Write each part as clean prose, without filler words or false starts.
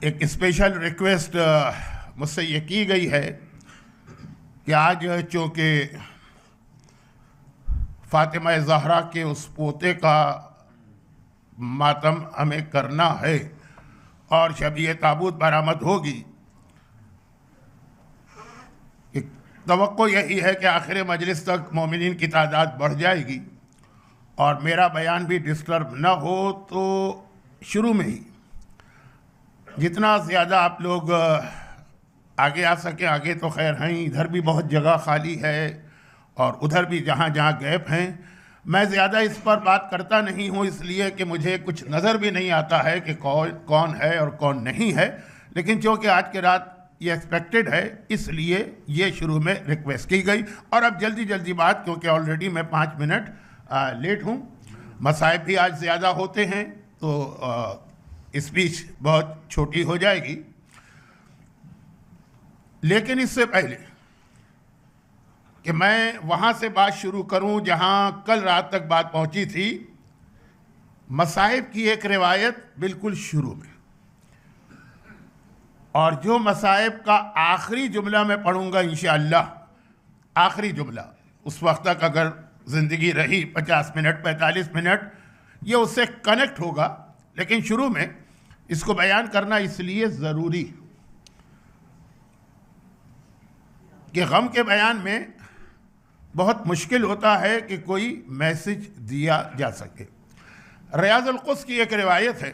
एक special request मुझसे ये की गई है कि आज चूँकि फातिमा ज़हरा के उस पोते का मातम हमें करना है और जब ये ताबूत बरामद होगी, तवक्को यही है कि आखिर मजलिस तक मोमिनीन की तादाद बढ़ जाएगी और मेरा बयान भी डिस्टर्ब न हो, तो शुरू में ही जितना ज़्यादा आप लोग आगे आ सके आगे तो खैर हैं, इधर भी बहुत जगह खाली है और उधर भी जहाँ जहाँ गैप हैं। मैं ज़्यादा इस पर बात करता नहीं हूँ इसलिए कि मुझे कुछ नज़र भी नहीं आता है कि कौन है और कौन नहीं है, लेकिन चूँकि आज की रात ये एक्सपेक्टेड है इसलिए ये शुरू में रिक्वेस्ट की गई। और अब जल्दी जल्दी बात, क्योंकि ऑलरेडी मैं 5 मिनट लेट हूँ। मसाइब भी आज ज़्यादा होते हैं तो स्पीच बहुत छोटी हो जाएगी, लेकिन इससे पहले कि मैं वहाँ से बात शुरू करूँ जहाँ कल रात तक बात पहुँची थी, मसाइब की एक रिवायत बिल्कुल शुरू में, और जो मसाइब का आखिरी जुमला मैं पढ़ूँगा इंशाअल्लाह, आखिरी जुमला उस वक्त तक अगर ज़िंदगी रही 50 मिनट 45 मिनट ये उससे कनेक्ट होगा, लेकिन शुरू में इसको बयान करना इसलिए ज़रूरी कि गम के बयान में बहुत मुश्किल होता है कि कोई मैसेज दिया जा सके। रियाज़ुल क़ुद्स की एक रिवायत है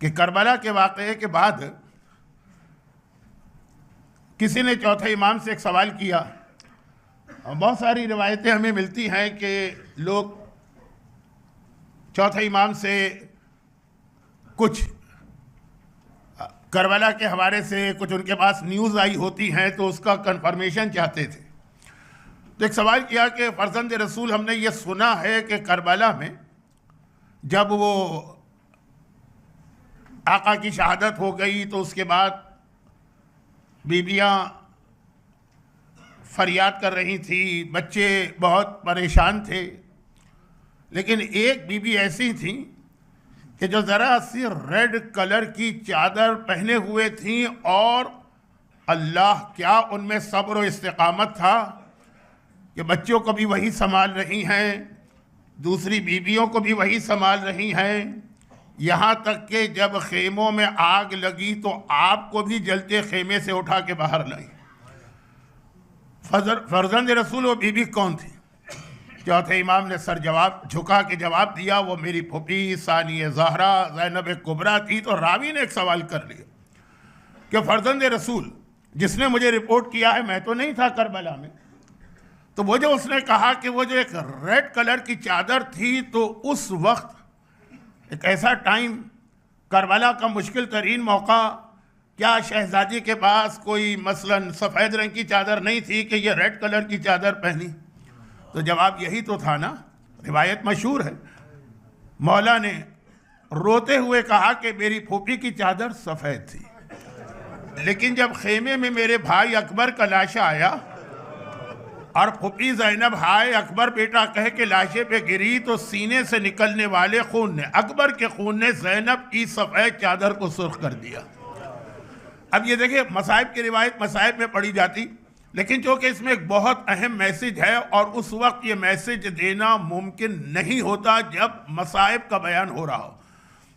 कि करबला के वाक़ये के बाद किसी ने चौथे इमाम से एक सवाल किया। बहुत सारी रिवायतें हमें मिलती हैं कि लोग चौथे इमाम से कुछ करबला के हवाले से कुछ उनके पास न्यूज़ आई होती हैं तो उसका कंफर्मेशन चाहते थे। तो एक सवाल किया कि फर्जंद रसूल, हमने ये सुना है कि करबला में जब वो आका की शहादत हो गई तो उसके बाद बीबियाँ फरियाद कर रही थी, बच्चे बहुत परेशान थे, लेकिन एक बीबी ऐसी थी कि जो ज़रा सी रेड कलर की चादर पहने हुए थी और अल्लाह क्या उनमें सब्र और इस्तिकामत था कि बच्चों को भी वही संभाल रही हैं, दूसरी बीबियों को भी वही संभाल रही हैं, यहाँ तक कि जब खेमों में आग लगी तो आपको भी जलते खेमे से उठा के बाहर लाई। फर्जंद रसूल वो बीबी कौन थी? चौथे इमाम ने सर झुका के जवाब दिया, वो मेरी फूफी सानिया ज़हरा ज़ैनब कुबरा थी। तो रावी ने एक सवाल कर लिया कि फर्जंद रसूल, जिसने मुझे रिपोर्ट किया है, मैं तो नहीं था करबला में, तो वो जो उसने कहा कि वो जो एक रेड कलर की चादर थी, तो उस वक्त एक ऐसा टाइम, करबला का मुश्किल तरीन मौका, क्या शहजादी के पास कोई मसलन सफ़ेद रंग की चादर नहीं थी कि ये रेड कलर की चादर पहनी? तो जवाब यही तो था ना, रिवायत मशहूर है। मौला ने रोते हुए कहा कि मेरी फूफी की चादर सफ़ेद थी, लेकिन जब खेमे में मेरे भाई अकबर का लाशा आया और फूफी ज़ैनब हाय अकबर बेटा कह के लाशे पे गिरी, तो सीने से निकलने वाले खून ने, अकबर के खून ने ज़ैनब की सफ़ेद चादर को सुर्ख कर दिया। अब ये देखिए, मसाइब की रिवायत मसाइब में पढ़ी जाती, लेकिन चूँकि इसमें एक बहुत अहम मैसेज है और उस वक्त ये मैसेज देना मुमकिन नहीं होता जब मसाइब का बयान हो रहा हो।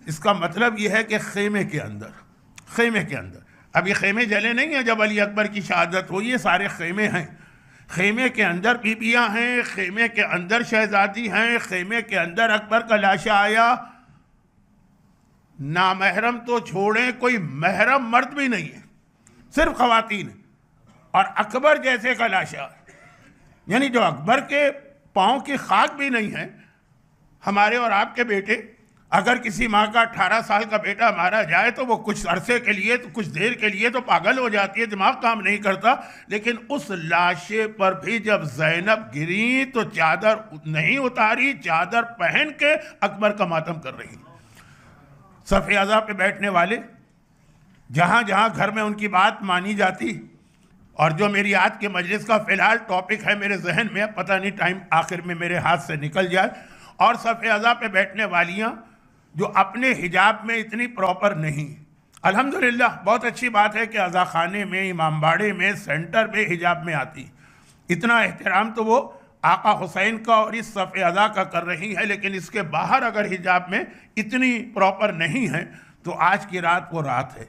इसका मतलब ये है कि खेमे के अंदर अब ये खेमे जले नहीं हैं जब अली अकबर की शहादत हुई, ये सारे खेमे हैं। खेमे के अंदर बीबियाँ हैं, खेमे के अंदर शहजादी हैं, खेमे के अंदर अकबर का लाशा आया। नामहरम तो छोड़ें, कोई महरम मर्द भी नहीं है, सिर्फ खवातीन, और अकबर जैसे का लाशा, यानी जो अकबर के पाँव की खाक भी नहीं है। हमारे और आपके बेटे, अगर किसी माँ का 18 साल का बेटा मारा जाए तो वो कुछ अरसे के लिए, तो कुछ देर के लिए तो पागल हो जाती है, दिमाग काम नहीं करता, लेकिन उस लाशे पर भी जब ज़ैनब गिरी तो चादर नहीं उतारी, चादर पहन के अकबर का मातम कर रही। सफ़े अज़ा पे बैठने वाले, जहाँ जहाँ घर में उनकी बात मानी जाती, और जो मेरी आज के मजलिस का फ़िलहाल टॉपिक है मेरे जहन में, पता नहीं टाइम आखिर में मेरे हाथ से निकल जाए, और सफ़े अज़ा पे बैठने वालियाँ जो अपने हिजाब में इतनी प्रॉपर नहीं, अल्हम्दुलिल्लाह बहुत अच्छी बात है कि अज़ाखाने में, इमामबाड़े में, सेंटर में हिजाब में आती। इतना एहतराम तो वो आका हुसैन का और इस सफ़े अज़ा का कर रही है, लेकिन इसके बाहर अगर हिजाब में इतनी प्रॉपर नहीं है तो आज की रात वो रात है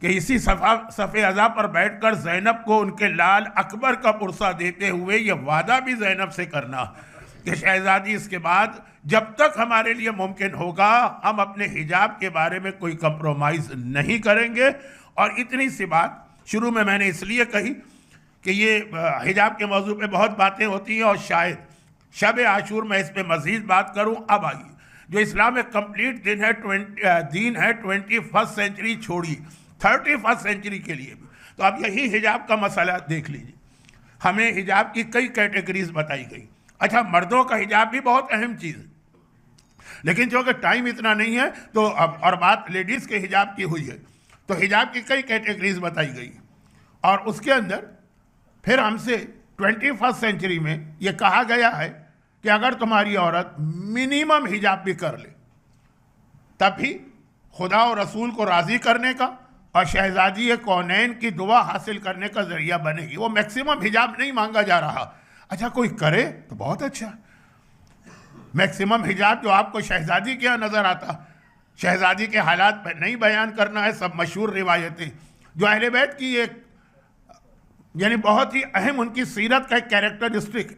कि इसी सफ़े अज़ा पर बैठकर ज़ैनब को उनके लाल अकबर का पुरसा देते हुए ये वादा भी ज़ैनब से करना कि शहज़ादी इसके बाद जब तक हमारे लिए मुमकिन होगा हम अपने हिजाब के बारे में कोई कंप्रोमाइज़ नहीं करेंगे। और इतनी सी बात शुरू में मैंने इसलिए कही कि ये हिजाब के मौजू पे बहुत बातें होती हैं और शायद शब आशूर में इस पर मज़ीद बात करूं। अब आइए, जो इस्लाम एक कंप्लीट दिन है, 21st सेंचुरी छोड़ी 31st सेंचुरी के लिए भी, तो अब यही हिजाब का मसला देख लीजिए। हमें हिजाब की कई कैटेगरीज बताई गई। अच्छा, मर्दों का हिजाब भी बहुत अहम चीज़ है, लेकिन जो कि टाइम इतना नहीं है तो अब और बात लेडीज़ के हिजाब की हुई है, तो हिजाब की कई कैटेगरीज बताई गई और उसके अंदर फिर हमसे 21st सेंचुरी में ये कहा गया है कि अगर तुम्हारी औरत मिनिमम हिजाब भी कर ले तभी खुदा और रसूल को राज़ी करने का और शहजादी कौनैन की दुआ हासिल करने का जरिया बनेगी। वो मैक्सिमम हिजाब नहीं मांगा जा रहा। अच्छा, कोई करे तो बहुत अच्छा। मैक्सिमम हिजाब जो आपको शहजादी के यहाँ नज़र आता, शहजादी के हालात पर नहीं बयान करना है। सब मशहूर रिवायतें जो अहले बैत की एक यानी बहुत ही अहम उनकी सीरत का एक कैरेक्टरिस्टिक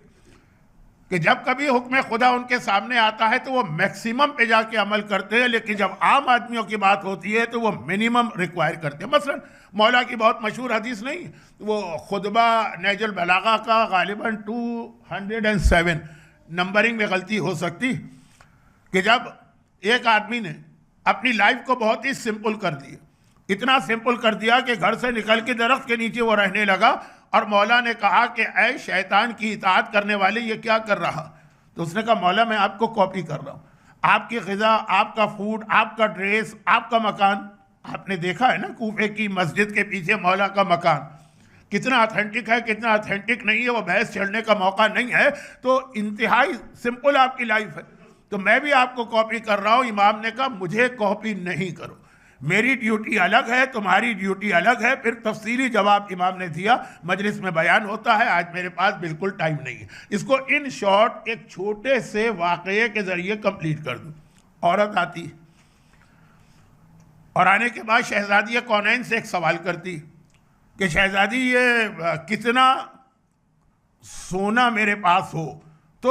कि जब कभी हुक्म खुदा उनके सामने आता है तो वो मैक्सिमम पे जाके अमल करते हैं, लेकिन जब आम आदमियों की बात होती है तो वो मिनिमम रिक्वायर करते हैं। मसलन मौला की बहुत मशहूर हदीस नहीं, वो खुतबा नहजुल बलागा का गालिबन 207 नंबरिंग में गलती हो सकती कि जब एक आदमी ने अपनी लाइफ को बहुत ही सिंपल कर दिया, इतना सिंपल कर दिया कि घर से निकल के दरख्त के नीचे वो रहने लगा और मौला ने कहा कि ऐ शैतान की इताअत करने वाले ये क्या कर रहा। तो उसने कहा मौला मैं आपको कॉपी कर रहा हूँ, आपकी ग़िज़ा, आपका फूड, आपका ड्रेस, आपका मकान। आपने देखा है ना कूफे की मस्जिद के पीछे मौला का मकान कितना ऑथेंटिक है, कितना ऑथेंटिक नहीं है, वो बहस चढ़ने का मौका नहीं है। तो इंतहाई सिंपल आपकी लाइफ है, तो मैं भी आपको कॉपी कर रहा हूँ। इमाम ने कहा मुझे कॉपी नहीं करो, मेरी ड्यूटी अलग है, तुम्हारी ड्यूटी अलग है। फिर तफसीली जवाब इमाम ने दिया, मजलिस में बयान होता है, आज मेरे पास बिल्कुल टाइम नहीं है। इसको इन शॉर्ट एक छोटे से वाक़ये के ज़रिए कंप्लीट कर दूँ। औरत आती और आने के बाद शहजादी कौनैन से एक सवाल करती कि शहजादी ये कितना सोना मेरे पास हो, तो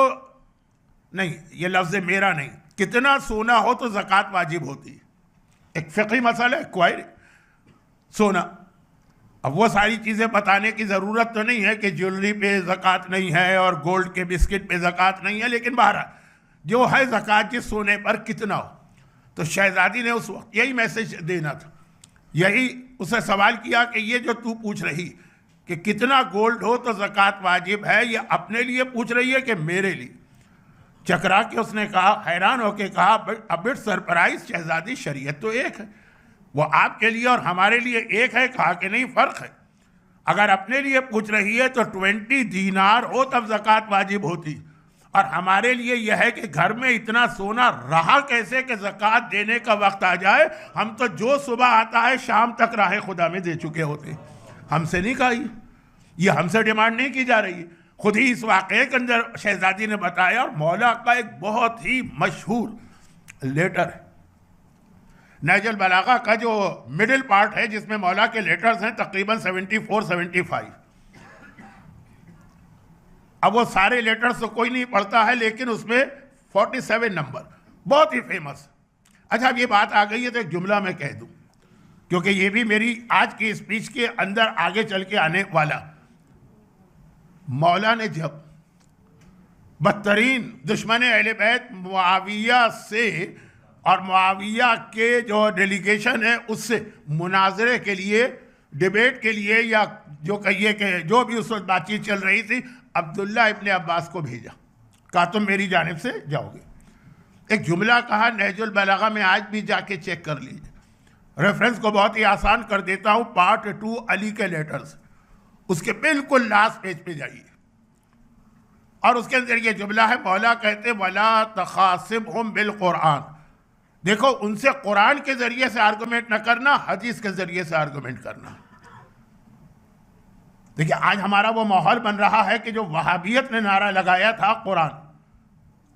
नहीं, ये लफ्ज़ मेरा नहीं, कितना सोना हो तो ज़कात वाजिब होती। एक फ़िक़ही मसला है, क्वायरी सोना। अब वो सारी चीज़ें बताने की ज़रूरत तो नहीं है कि ज्वेलरी पे ज़कात नहीं है और गोल्ड के बिस्किट पे ज़कात नहीं है, लेकिन बहरहाल जो है ज़कात जिस सोने पर कितना हो। तो शहजादी ने उस वक्त यही मैसेज देना था, यही उसे सवाल किया कि ये जो तू पूछ रही कि कितना गोल्ड हो तो ज़कात वाजिब है, ये अपने लिए पूछ रही है कि मेरे लिए। चकरा के उसने कहा, हैरान होके कहा, अ बिट सरप्राइज शहजादी, शरीयत तो एक है, वो आपके लिए और हमारे लिए एक है। कहा कि नहीं, फ़र्क है। अगर अपने लिए पूछ रही है तो 20 दीनार हो तब ज़कात वाजिब होती, और हमारे लिए यह है कि घर में इतना सोना रहा कैसे कि ज़कात देने का वक्त आ जाए, हम तो जो सुबह आता है शाम तक राह खुदा में दे चुके होते। हमसे नहीं कहा, ये हमसे डिमांड नहीं की जा रही है, खुद ही इस वाक़े के अंदर शहजादी ने बताया। और मौला का एक बहुत ही मशहूर लेटर है, नहजुल बलागा का जो मिडिल पार्ट है जिसमें मौला के लेटर्स हैं तकरीबन 74-75। अब वो सारे लेटर्स तो कोई नहीं पढ़ता है, लेकिन उसमें 47 नंबर बहुत ही फेमस। अच्छा, अब ये बात आ गई है तो एक जुमला मैं कह दूं, क्योंकि ये भी मेरी आज की स्पीच के अंदर आगे चल के आने वाला। मौला ने जब बदतरीन दुश्मन अहले बैत मुआविया से और मुआविया के जो डेलीगेशन है उससे मुनाजरे के लिए, डिबेट के लिए, या जो कहिए कि जो भी उस वक्त बातचीत चल रही थी, अब्दुल्ला इब्ने अब्बास को भेजा, कहा तुम मेरी जानिब से जाओगे। एक जुमला कहा नहजुल बलागा में, आज भी जाके चेक कर लीजिए, रेफरेंस को बहुत ही आसान कर देता हूँ। पार्ट 2 अली के लेटर्स, उसके बिल्कुल लास्ट पेज पे जाइए और उसके अंदर ये जुमला है, मौला कहते वला तखासिबहुम बिल कुरान, देखो, उनसे कुरान के जरिए से आर्गुमेंट न करना, हदीस के जरिए से आर्गुमेंट करना। देखिए, आज हमारा वो माहौल बन रहा है कि जो वहाबियत ने नारा लगाया था कुरान,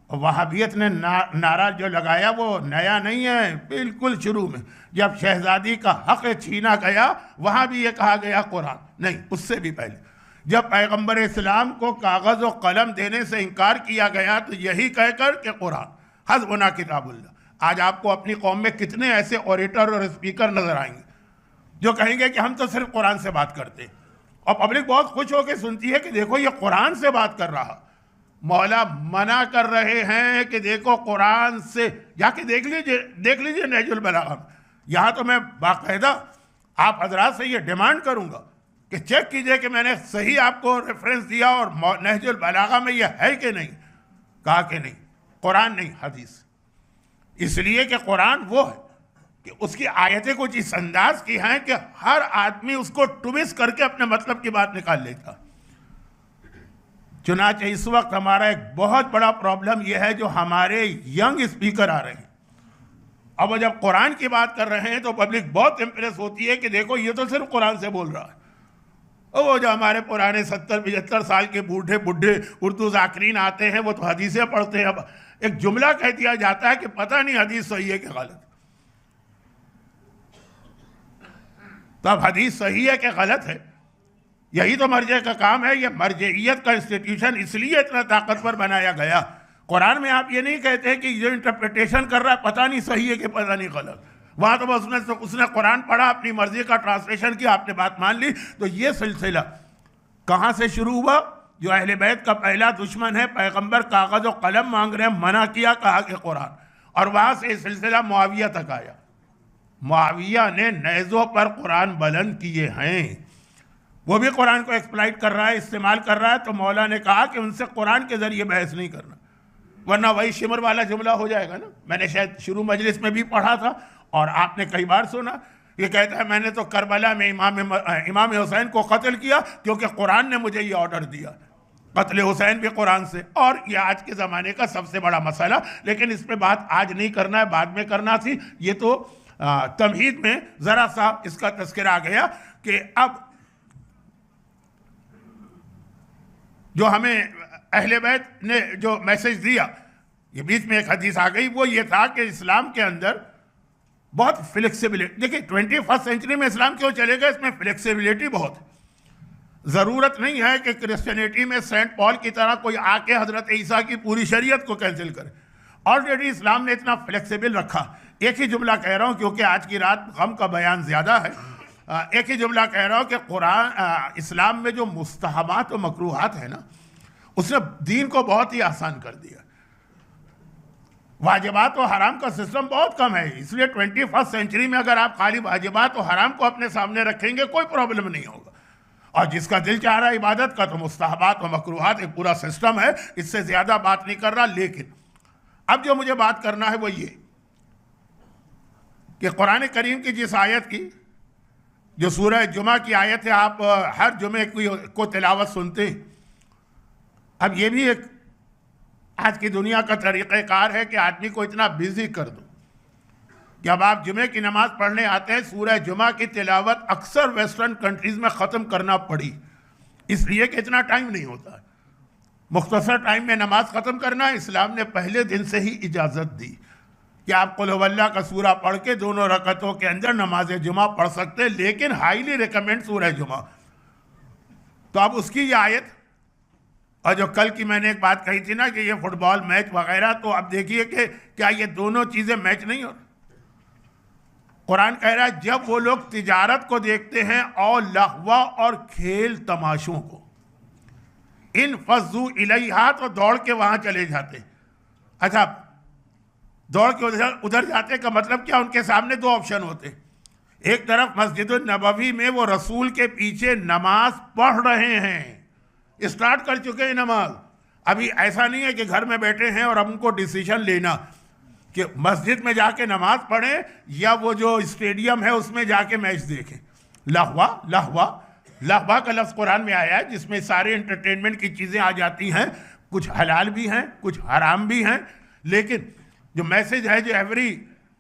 और वहाबियत ने नारा जो लगाया वो नया नहीं है, बिल्कुल शुरू में जब शहजादी का हक छीना गया वहाँ भी ये कहा गया कुरान नहीं, उससे भी पहले जब पैगंबर इस्लाम को कागज़ और कलम देने से इनकार किया गया तो यही कहकर कि कुरान हस्बुना किताबुल्लाह। आज आपको अपनी कौम में कितने ऐसे ऑरेटर और स्पीकर नजर आएंगे जो कहेंगे कि हम तो सिर्फ कुरान से बात करते हैं, और पब्लिक बहुत खुश होकर सुनती है कि देखो ये कुरान से बात कर रहा। मौला मना कर रहे हैं कि देखो कुरान से, जाके देख लीजिए नहजुल बलागा में। यहाँ तो मैं बाकायदा आप हजरात से ये डिमांड करूँगा कि चेक कीजिए कि मैंने सही आपको रेफरेंस दिया और नहजुल बलागा में ये है कि नहीं। कहा कि नहीं, कुरान नहीं, हदीस। इसलिए कि कुरान वो है कि उसकी आयतें कुछ इस अंदाज की हैं कि हर आदमी उसको ट्विस्ट करके अपने मतलब की बात निकाल लेता। चुनांचे इस वक्त हमारा एक बहुत बड़ा प्रॉब्लम यह है जो हमारे यंग स्पीकर आ रहे हैं, अब जब कुरान की बात कर रहे हैं तो पब्लिक बहुत इंप्रेस होती है कि देखो ये तो सिर्फ कुरान से बोल रहा है। और वो जो हमारे पुराने 70-75 साल के बूढ़े बुढ़े उर्दू ज़ाकिरीन आते हैं वो तो हदीसें पढ़ते हैं। अब एक जुमला कह दिया जाता है कि पता नहीं हदीस सही है कि गलत। तो अब हदीस सही है कि गलत है, यही तो मर्जे का काम है। ये मर्जियत का इंस्टीट्यूशन इसलिए इतना ताकतवर बनाया गया। कुरान में आप ये नहीं कहते कि जो इंटरप्रिटेशन कर रहा है पता नहीं सही है कि पता नहीं गलत। वहाँ तो बस उसने कुरान पढ़ा, अपनी मर्जी का ट्रांसलेशन किया, आपने बात मान ली। तो ये सिलसिला कहाँ से शुरू हुआ? जो अहले बैत का पहला दुश्मन है पैगंबर कागज़ और कलम मांग रहे हैं, मना किया, कहा कि कुरान। और वहाँ से सिलसिला मुआविया तक आया। मुआविया ने नेज़ों पर कुरान बुलंद किए हैं, वो भी कुरान को एक्सप्लॉइट कर रहा है, इस्तेमाल कर रहा है। तो मौला ने कहा कि उनसे कुरान के जरिए बहस नहीं करना, वरना वही शिमर वाला जुमला हो जाएगा ना। मैंने शायद शुरू मजलिस में भी पढ़ा था और आपने कई बार सुना। ये कहता है मैंने तो करबला में इमाम हुसैन को कत्ल किया क्योंकि कुरान ने मुझे ये ऑर्डर दिया। कत्ल हुसैन भी कुरान से। और ये आज के ज़माने का सबसे बड़ा मसला, लेकिन इस पर बात आज नहीं करना है, बाद में करना थी। ये तो तमहीद में ज़रा सा इसका तस्करा आ गया कि अब जो हमें अहले बैत ने जो मैसेज दिया, ये बीच में एक हदीस आ गई, वो ये था कि इस्लाम के अंदर बहुत फ्लेक्सिबिलिटी। देखिए 21st सेंचुरी में इस्लाम क्यों चलेगा, इसमें फ्लेक्सिबिलिटी बहुत है। ज़रूरत नहीं है कि क्रिश्चियनिटी में सेंट पॉल की तरह कोई आके हज़रत ईसा की पूरी शरीयत को कैंसिल करे। ऑलरेडी इस्लाम ने इतना फ्लेक्सिबल रखा। एक ही जुमला कह रहा हूँ क्योंकि आज की रात गम का बयान ज़्यादा है। एक ही जुमला कह रहा हूँ कि कुरान इस्लाम में जो मुस्तहबात और मकरूहात है ना, उसने दीन को बहुत ही आसान कर दिया। वाजिबात और हराम का सिस्टम बहुत कम है, इसलिए 21st सेंचुरी में अगर आप खाली वाजिबात और हराम को अपने सामने रखेंगे कोई प्रॉब्लम नहीं होगा। और जिसका दिल चाह रहा है इबादत का, तो मुस्तहबात और मकरूहात एक पूरा सिस्टम है। इससे ज़्यादा बात नहीं कर रहा। लेकिन अब जो मुझे बात करना है वो ये कि कुरान करीम की जिस आयत की, जो सूरह जुमा की आयत है, आप हर जुमे को तिलावत सुनते हैं। अब ये भी एक आज की दुनिया का तरीक़ाकार है कि आदमी को इतना बिजी कर दो कि अब आप जुमे की नमाज पढ़ने आते हैं, सूरह जुमा की तिलावत अक्सर वेस्टर्न कंट्रीज़ में ख़त्म करना पड़ी, इसलिए कि इतना टाइम नहीं होता है। मुख्तसर टाइम में नमाज ख़त्म करना है। इस्लाम ने पहले दिन से ही इजाज़त दी कि आप कुल हुवल्लाह का सूरा पढ़ के दोनों रकतों के अंदर नमाज जुमा पढ़ सकते हैं, लेकिन हाईली रिकमेंड सूरह जुमा। तो अब उसकी ये आयत, और जो कल की मैंने एक बात कही थी ना कि ये फुटबॉल मैच वगैरह, तो अब देखिए कि क्या ये दोनों चीज़ें मैच नहीं हो। कुरान कह रहा है जब वो लोग तिजारत को देखते हैं और लहवा और खेल तमाशों को, इन फजू इलैहा, तो दौड़ के वहाँ चले जाते। अच्छा, दौड़ के उधर जाते का मतलब क्या? उनके सामने दो ऑप्शन होते। एक तरफ मस्जिद नबवी में वो रसूल के पीछे नमाज पढ़ रहे हैं, स्टार्ट कर चुके हैं नमाज। अभी ऐसा नहीं है कि घर में बैठे हैं और अब उनको डिसीजन लेना कि मस्जिद में जाके नमाज पढ़ें या वो जो स्टेडियम है उसमें जाके मैच देखें। लहवा का लफ्ज़ कुरान में आया है जिसमें सारे एंटरटेनमेंट की चीज़ें आ जाती हैं, कुछ हलाल भी हैं, कुछ हराम भी हैं। लेकिन जो मैसेज है, जो एवरी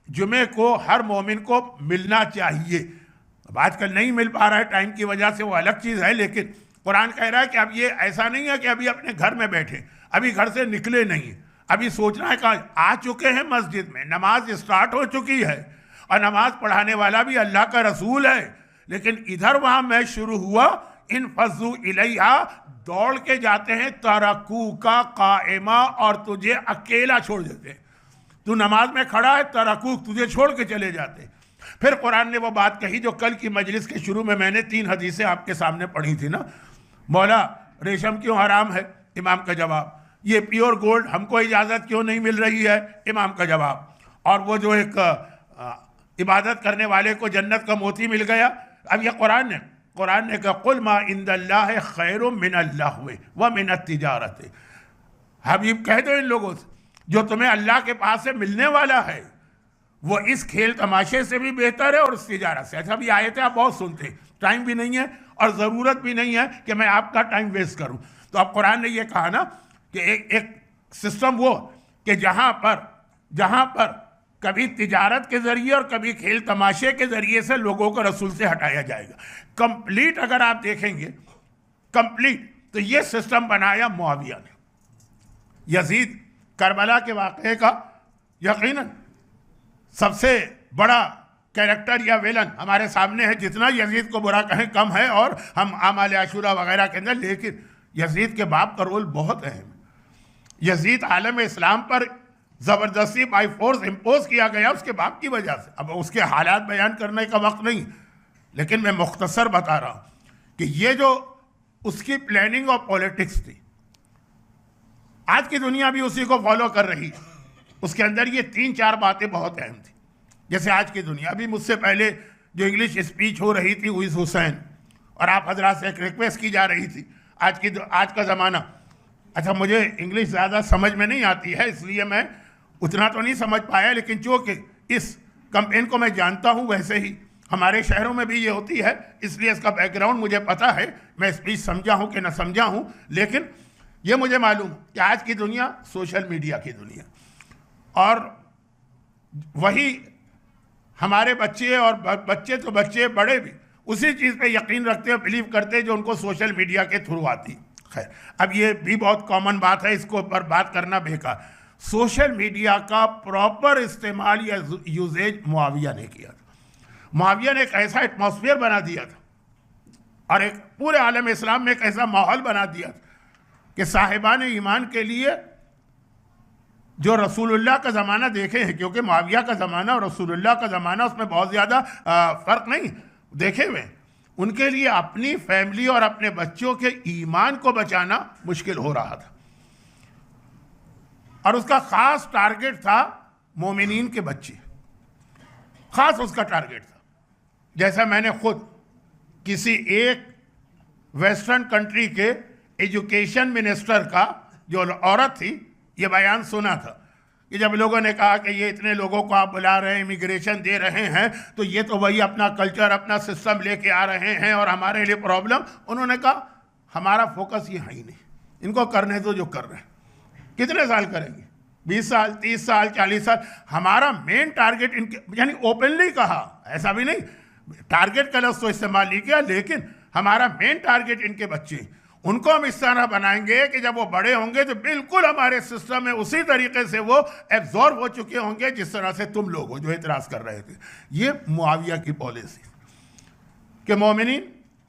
जुमे को हर मोमिन को मिलना चाहिए। अब आजकल नहीं मिल पा रहा है टाइम की वजह से, वो अलग चीज़ है, लेकिन कुरान कह रहा है कि अब ये ऐसा नहीं है कि अभी अपने घर में बैठे, अभी घर से निकले नहीं, अभी सोचना है कि आ चुके हैं मस्जिद में, नमाज स्टार्ट हो चुकी है और नमाज पढ़ाने वाला भी अल्लाह का रसूल है, लेकिन इधर वहाँ मैच शुरू हुआ, इन फजू इलैहा, दौड़ के जाते हैं तरकू का कायमा, और तुझे अकेला छोड़ देते हैं। तू नमाज में खड़ा है, तरकू, तुझे छोड़ के चले जाते। फिर कुरान ने वो बात कही जो कल की मजलिस के शुरू में मैंने 3 हदीसें आपके सामने पढ़ी थी ना, मौला रेशम क्यों हराम है, इमाम का जवाब, ये प्योर गोल्ड हमको इजाज़त क्यों नहीं मिल रही है, इमाम का जवाब, और वो जो एक इबादत करने वाले को जन्नत का मोती मिल गया। अब ये कुरान ने कहा कुल मा इंदल्लाह खैरुम मिनल्लाह व मिनत तिजारत, हबीब कह दो इन लोगों से जो तुम्हें अल्लाह के पास से मिलने वाला है वो इस खेल तमाशे से भी बेहतर है और इस तिजारत से। अच्छा, अभी आयतें आप बहुत सुनते हैं, टाइम भी नहीं है और ज़रूरत भी नहीं है कि मैं आपका टाइम वेस्ट करूं। तो अब कुरान ने ये कहा ना कि एक सिस्टम वो कि जहां पर कभी तिजारत के जरिए और कभी खेल तमाशे के जरिए से लोगों को रसूल से हटाया जाएगा। कंप्लीट अगर आप देखेंगे, कंप्लीट, तो ये सिस्टम बनाया मुआविया ने। यजीद करबला के वाक़े का यकीनन सबसे बड़ा कैरेक्टर या विलन हमारे सामने है, जितना यजीद को बुरा कहें कम है, और हम आमाल आशूरा वगैरह के अंदर, लेकिन यजीद के बाप का रोल बहुत अहम है। यजीद आलम इस्लाम पर ज़बरदस्ती बाई फोर्स इम्पोज किया गया उसके बाप की वजह से। अब उसके हालात बयान करने का वक्त नहीं, लेकिन मैं मुख्तसर बता रहा हूँ कि ये जो उसकी प्लानिंग और पॉलिटिक्स थी, आज की दुनिया भी उसी को फॉलो कर रही है। उसके अंदर ये 3-4 बातें बहुत अहम थी। जैसे आज की दुनिया, अभी मुझसे पहले जो इंग्लिश स्पीच हो रही थी उइस हुसैन, और आप हजरात से एक रिक्वेस्ट की जा रही थी, आज का ज़माना, अच्छा मुझे इंग्लिश ज़्यादा समझ में नहीं आती है इसलिए मैं उतना तो नहीं समझ पाया, लेकिन चूँकि इस कैंपेन को मैं जानता हूँ, वैसे ही हमारे शहरों में भी ये होती है, इसलिए इसका बैकग्राउंड मुझे पता है। मैं स्पीच समझा हूँ कि न समझा हूँ, लेकिन ये मुझे मालूम कि आज की दुनिया सोशल मीडिया की दुनिया, और वही हमारे बच्चे, और बच्चे तो बच्चे बड़े भी उसी चीज़ पे यकीन रखते हैं, बिलीव करते हैं जो उनको सोशल मीडिया के थ्रू आती। खैर, अब ये भी बहुत कॉमन बात है, इसको पर बात करना बेकार। सोशल मीडिया का प्रॉपर इस्तेमाल या यूजेज मुआविया ने किया था। मुआविया ने एक ऐसा एटमॉस्फेयर बना दिया था और एक पूरे आलम इस्लाम में एक ऐसा माहौल बना दिया था कि साहिबान ईमान के लिए जो रसूलुल्लाह का ज़माना देखे हैं, क्योंकि मुआविया का ज़माना और रसूलुल्लाह का ज़माना उसमें बहुत ज़्यादा फ़र्क नहीं देखे हुए, उनके लिए अपनी फैमिली और अपने बच्चों के ईमान को बचाना मुश्किल हो रहा था, और उसका ख़ास टारगेट था मोमिनीन के बच्चे, ख़ास उसका टारगेट था। जैसा मैंने खुद किसी एक वेस्टर्न कंट्री के एजुकेशन मिनिस्टर का, जो औरत थी, ये बयान सुना था कि जब लोगों ने कहा कि ये इतने लोगों को आप बुला रहे हैं, इमिग्रेशन दे रहे हैं, तो ये तो वही अपना कल्चर, अपना सिस्टम लेके आ रहे हैं और हमारे लिए प्रॉब्लम। उन्होंने कहा हमारा फोकस ये है ही नहीं, इनको करने तो जो कर रहे हैं, कितने साल करेंगे, 20 साल, 30 साल, 40 साल, हमारा मेन टारगेट इनके, यानी ओपनली कहा, ऐसा भी नहीं टारगेट का लफ्ज़ तो इस्तेमाल नहीं किया, लेकिन हमारा मेन टारगेट इनके बच्चे, उनको हम इस तरह बनाएंगे कि जब वो बड़े होंगे तो बिल्कुल हमारे सिस्टम में उसी तरीके से वो एब्जॉर्ब हो चुके होंगे जिस तरह से तुम लोग हो जो एतराज़ कर रहे थे। ये मुआविया की पॉलिसी कि मोमिनीन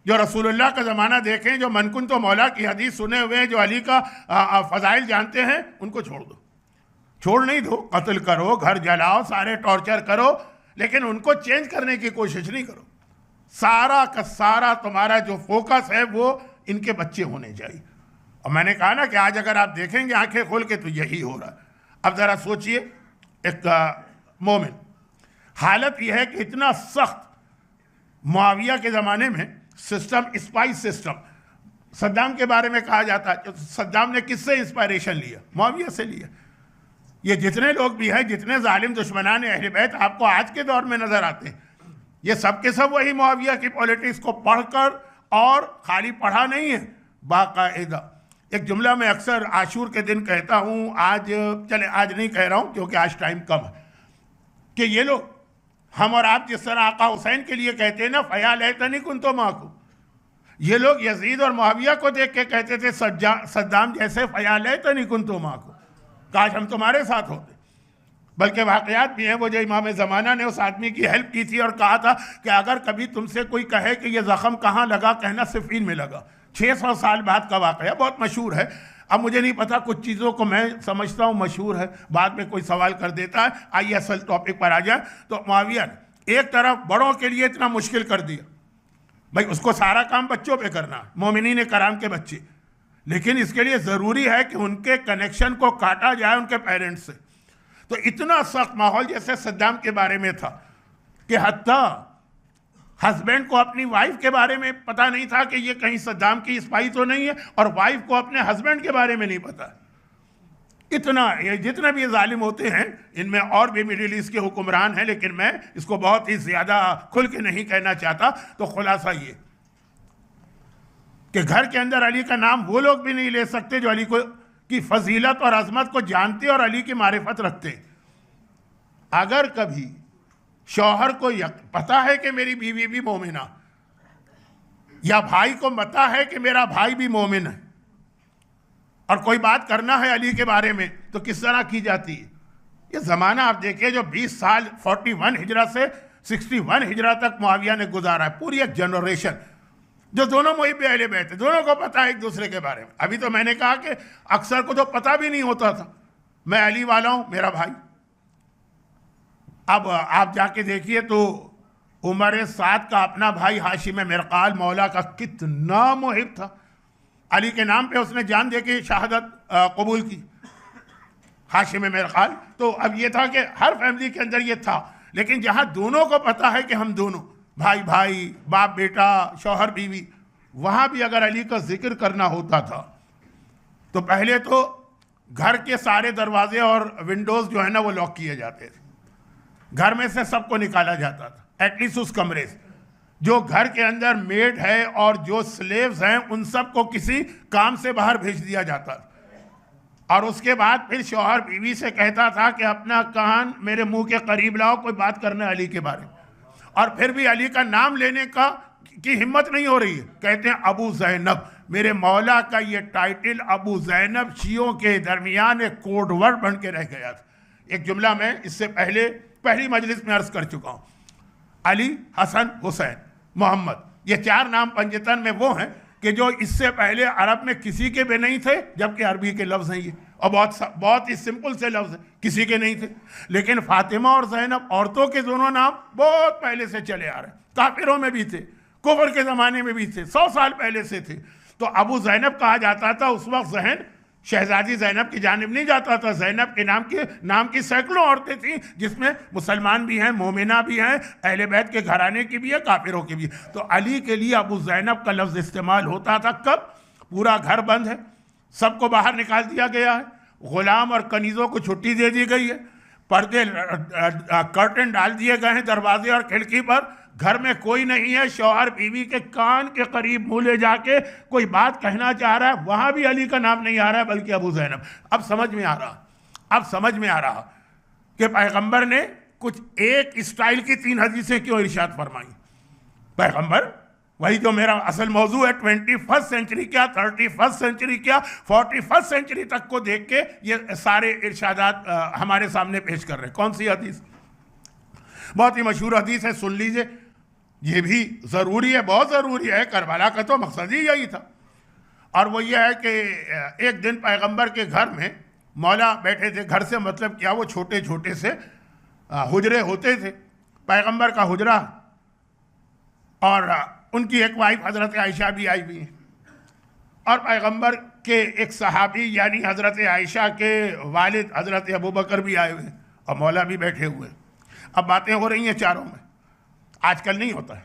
जो रसूलुल्लाह का ज़माना देखें, जो मनकुन तो मौला की हदीस सुने हुए हैं, जो अली का फ़ज़ाइल जानते हैं, उनको छोड़ दो, छोड़ नहीं दो, कत्ल करो, घर जलाओ, सारे टॉर्चर करो, लेकिन उनको चेंज करने की कोशिश नहीं करो। सारा का सारा तुम्हारा जो फोकस है वो इनके बच्चे होने चाहिए। और मैंने कहा ना कि आज अगर आप देखेंगे आंखें खोल के तो यही हो रहा है। अब ज़रा सोचिए, एक मोमिन, हालत यह है कि इतना सख्त मुआविया के ज़माने में सिस्टम, स्पाइस सिस्टम, सद्दाम के बारे में कहा जाता है, सद्दाम ने किससे इंस्पायरेशन लिया? मुआविया से लिया। ये जितने लोग भी हैं, जितने जालिम दुश्मनान अहले बैत आपको आज के दौर में नज़र आते हैं, ये सब के सब वही मुआविया की पॉलिटिक्स को पढ़कर, और खाली पढ़ा नहीं है, बाकायदा। एक जुमला मैं अक्सर आशूर के दिन कहता हूँ, आज नहीं कह रहा हूँ क्योंकि आज टाइम कम है। कि ये लोग हम और आप जिस तरह आका हुसैन के लिए कहते हैं ना फया लैतनी कुन्तो माकू, ये लोग यजीद और मुआविया को देख के कहते थे सद्दाम जैसे फया लैतनी कुन्तो माकू, काश हम तुम्हारे साथ होते। बल्कि वाकयात भी हैं, वो जो इमाम ज़माना ने उस आदमी की हेल्प की थी और कहा था कि अगर कभी तुमसे कोई कहे कि ये ज़ख्म कहाँ लगा, कहना सिफ़ीन में लगा। 600 साल बाद का वाकया, बहुत मशहूर है। अब मुझे नहीं पता, कुछ चीज़ों को मैं समझता हूँ मशहूर है, बाद में कोई सवाल कर देता है। आइए असल टॉपिक पर आ जाए। तो मुआविया ने एक तरफ बड़ों के लिए इतना मुश्किल कर दिया, भाई उसको सारा काम बच्चों पे करना, मोमिनीन कराम के बच्चे, लेकिन इसके लिए ज़रूरी है कि उनके कनेक्शन को काटा जाए उनके पेरेंट्स से। तो इतना सख्त माहौल जैसे सद्दाम के बारे में था कि हत्ता हस्बैंड को अपनी वाइफ के बारे में पता नहीं था कि ये कहीं सद्दाम की स्पाई तो नहीं है, और वाइफ को अपने हस्बैंड के बारे में नहीं पता। इतना ये जितने भी जालिम होते हैं, इनमें और भी मिडिल ईस्ट के हुक्मरान हैं, लेकिन मैं इसको बहुत ही ज़्यादा खुल के नहीं कहना चाहता। तो खुलासा ये कि घर के अंदर अली का नाम वो लोग भी नहीं ले सकते जो अली को की फजीलत और अजमत को जानते और अली की मारिफत रखते। अगर कभी शौहर को पता है कि मेरी बीवी भी मोमिना, या भाई को पता है कि मेरा भाई भी मोमिन है, और कोई बात करना है अली के बारे में, तो किस तरह की जाती है। ये ज़माना आप देखिए जो 20 साल 41 हिजरा से 61 हिजरा तक मुआविया ने गुजारा है, पूरी एक जनरेशन जो दोनों मुहिब अहले बैत, दोनों को पता है एक दूसरे के बारे में। अभी तो मैंने कहा कि अक्सर को तो पता भी नहीं होता था मैं अली वाला हूँ, मेरा भाई। अब आप जाके देखिए तो उमर साद का अपना भाई हाशिम मिरकाल मौला का कितना मुहिब था, अली के नाम पे उसने जान दे के शहादत कबूल की, हाशिम मिरकाल। तो अब ये था कि हर फैमिली के अंदर ये था, लेकिन जहाँ दोनों को पता है कि हम दोनों भाई भाई, बाप बेटा, शौहर बीवी, वहाँ भी अगर अली का जिक्र करना होता था तो पहले तो घर के सारे दरवाजे और विंडोज़ जो है ना वो लॉक किए जाते थे, घर में से सबको निकाला जाता था, एटलीस्ट उस कमरे से। जो घर के अंदर मेड है और जो स्लेव्स हैं उन सबको किसी काम से बाहर भेज दिया जाता था, और उसके बाद फिर शौहर बीवी से कहता था कि अपना कान मेरे मुंह के करीब लाओ, कोई बात करना है अली के बारे में। और फिर भी अली का नाम लेने की हिम्मत नहीं हो रही है, कहते हैं अबू ज़ैनब। मेरे मौला का ये टाइटल अबू ज़ैनब शियों के दरमियान एक कोड वर्ड बन के रह गया था। एक जुमला मैं इससे पहले पहली मजलिस में अर्ज कर चुका हूँ, अली, हसन, हुसैन, मोहम्मद, ये 4 नाम पंजतन में वो हैं कि जो इससे पहले अरब में किसी के भी नहीं थे, जबकि अरबी के लफ्ज़ हैं ये, और बहुत ही सिंपल से लफ्ज़ हैं, किसी के नहीं थे। लेकिन फातिमा और ज़ैनब औरतों के दोनों नाम बहुत पहले से चले आ रहे हैं, काफिरों में भी थे, कुफर के ज़माने में भी थे, 100 साल पहले से थे। तो अबू ज़ैनब कहा जाता था, उस वक्त जहन शहजादी ज़ैनब की जानिब नहीं जाता था। ज़ैनब के नाम की सैकड़ों औरतें थीं, जिसमें मुसलमान भी हैं, मोमिना भी हैं, अहले बैत के घराने की भी है, काफिरों की भी। तो अली के लिए अबू ज़ैनब का लफ्ज़ इस्तेमाल होता था कब? पूरा घर बंद है, सबको बाहर निकाल दिया गया है, गुलाम और कनीज़ों को छुट्टी दे दी गई है, पर्दे कर्टन डाल दिए गए हैं दरवाजे और खिड़की पर, घर में कोई नहीं है, शौहर बीवी के कान के करीब मुँह ले जाके कोई बात कहना चाह रहा है, वहाँ भी अली का नाम नहीं आ रहा है बल्कि अबू ज़ैनब। अब समझ में आ रहा कि पैगंबर ने कुछ एक स्टाइल की 3 हदीसें क्यों इरशाद फरमाई। पैगंबर वही जो मेरा असल मौजू है, 21st सेंचुरी क्या, 31st सेंचुरी क्या, 41st सेंचुरी तक को देख के ये सारे इरशादात हमारे सामने पेश कर रहे हैं। कौन सी हदीस? बहुत ही मशहूर हदीस है, सुन लीजिए, ये भी ज़रूरी है, बहुत ज़रूरी है, करबला का तो मकसद ही यही था। और वो ये है कि एक दिन पैगंबर के घर में मौला बैठे थे, घर से मतलब क्या, वो छोटे छोटे से हुजरे होते थे, पैगंबर का हुजरा, और उनकी एक वाइफ हज़रत आयशा भी आई हुई है, और पैगंबर के एक सहाबी यानी हज़रत आयशा के वालिद हज़रत अबू बकर भी आए हुए हैं, और मौला भी बैठे हुए। अब बातें हो रही हैं चारों में, आजकल नहीं होता है,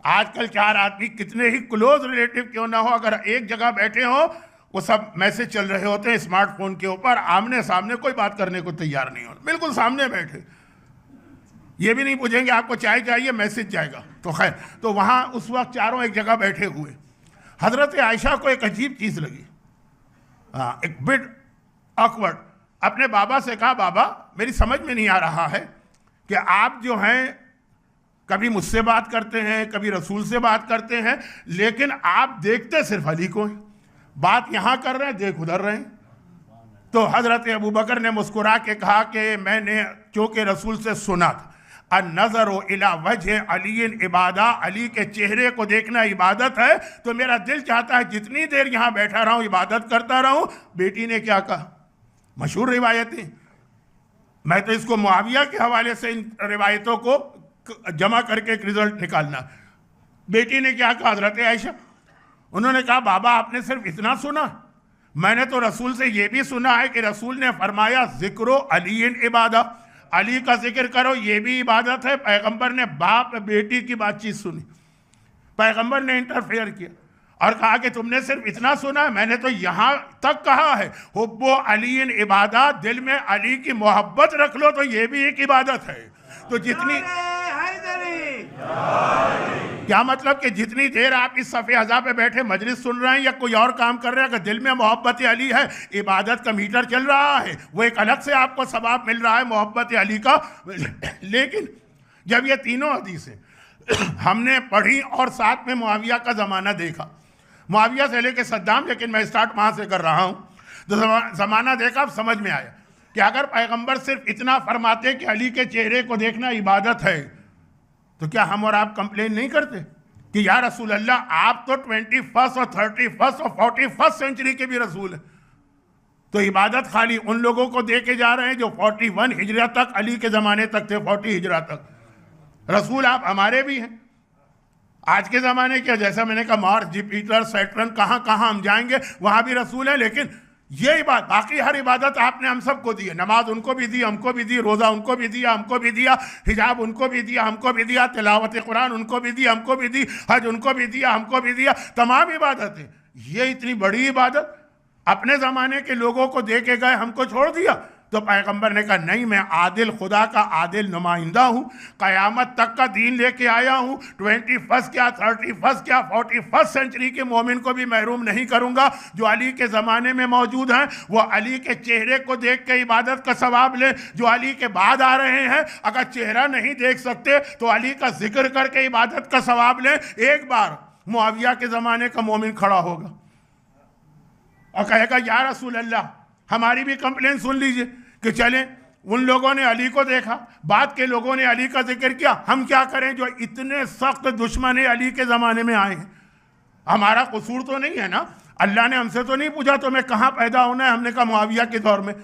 आजकल 4 आदमी कितने ही क्लोज रिलेटिव क्यों ना हो, अगर एक जगह बैठे हो, वो सब मैसेज चल रहे होते हैं स्मार्टफोन के ऊपर, आमने सामने कोई बात करने को तैयार नहीं होता, बिल्कुल सामने बैठे, ये भी नहीं पूछेंगे आपको चाय चाहिए, मैसेज जाएगा। तो खैर, तो वहाँ उस वक्त चारों एक जगह बैठे हुए, हज़रत आयशा को एक अजीब चीज़ लगी, एक बिट ऑकवर्ड, अपने बाबा से कहा, बाबा मेरी समझ में नहीं आ रहा है कि आप जो हैं कभी मुझसे बात करते हैं, कभी रसूल से बात करते हैं, लेकिन आप देखते सिर्फ अली को हैं। बात यहां कर रहे हैं, देख उधर रहे हैं। तो हजरत अबू बकर ने मुस्कुरा के कहा कि मैंने चूंकि रसूल से सुना था, अन्नज़र इला वजह अली इबादा, अली के चेहरे को देखना इबादत है, तो मेरा दिल चाहता है जितनी देर यहाँ बैठा रहूं इबादत करता रहूं। बेटी ने क्या कहा, मशहूर रिवायतें, मैं तो इसको मुआविया के हवाले से इन रिवायतों को जमा करके एक रिजल्ट निकालना। बेटी ने क्या कहा, हजरत आयशा, उन्होंने कहा बाबा आपने सिर्फ इतना सुना, मैंने तो रसूल से यह भी सुना है कि रसूल ने फरमाया जिक्रो अली इबादा, अली का जिक्र करो ये भी इबादत है। पैगंबर ने बाप बेटी की बातचीत सुनी, पैगंबर ने इंटरफेयर किया और कहा कि तुमने सिर्फ इतना सुना है, मैंने तो यहां तक कहा है हुब्बो अली इबादा, दिल में अली की मोहब्बत रख लो तो ये भी एक इबादत है। तो जितनी क्या मतलब कि जितनी देर आप इस सफ़े अज़ा पे बैठे मजलिस सुन रहे हैं या कोई और काम कर रहे हैं, अगर दिल में मोहब्बत अली है, इबादत का मीटर चल रहा है, वो एक अलग से आपको सवाब मिल रहा है मोहब्बत अली का। लेकिन जब ये तीनों हदीसें हमने पढ़ी और साथ में मुआविया का ज़माना देखा, मुआविया से लेके सद्दाम, लेकिन मैं स्टार्ट वहाँ से कर रहा हूँ, तो ज़माना देखा, अब समझ में आया कि अगर पैगंबर सिर्फ इतना फरमाते कि अली के चेहरे को देखना इबादत है, तो क्या हम और आप कंप्लेन नहीं करते कि या रसूल अल्लाह आप तो 21st और 31st और 41st सेंचुरी के भी रसूल हैं, तो इबादत खाली उन लोगों को दे के जा रहे हैं जो 41 हिजरा तक, अली के ज़माने तक थे, 40 हिजरा तक। रसूल आप हमारे भी हैं, आज के ज़माने के, जैसा मैंने कहा मार्स, जुपिटर, सैटर्न, कहाँ कहाँ हम जाएंगे वहाँ भी रसूल है। लेकिन ये बात, बाकी हर इबादत आपने हम सबको दी है, नमाज उनको भी दी, हमको भी दी, रोज़ा उनको भी दिया, हमको भी दिया, हिजाब उनको भी दिया, हमको भी दिया, तिलावत कुरान उनको भी दी, हमको भी दी, हज उनको भी दिया, हमको भी दिया, तमाम इबादतें। ये इतनी बड़ी इबादत अपने ज़माने के लोगों को दे के गए, हमको छोड़ दिया। तो पैगंबर ने कहा नहीं, मैं आदिल खुदा का आदिल नुमाइंदा हूँ, क़यामत तक का दीन लेके आया हूँ, 21st क्या 31st क्या 41st सेंचुरी के मोमिन को भी महरूम नहीं करूँगा। जो अली के ज़माने में मौजूद हैं वो अली के चेहरे को देख के इबादत का सवाब लें, जो अली के बाद आ रहे हैं अगर चेहरा नहीं देख सकते तो अली का जिक्र करके इबादत का सवाब लें। एक बार मुआविया के ज़माने का मोमिन खड़ा होगा और कहेगा या रसूल अल्लाह हमारी भी कंप्लेन सुन लीजिए कि चलें, उन लोगों ने अली को देखा, बाद के लोगों ने अली का जिक्र किया, हम क्या करें जो इतने सख्त दुश्मन अली के ज़माने में आए हैं। हमारा कसूर तो नहीं है ना, अल्लाह ने हमसे तो नहीं पूछा तुम्हें कहाँ पैदा होना है, हमने कहा मुआविया के दौर में,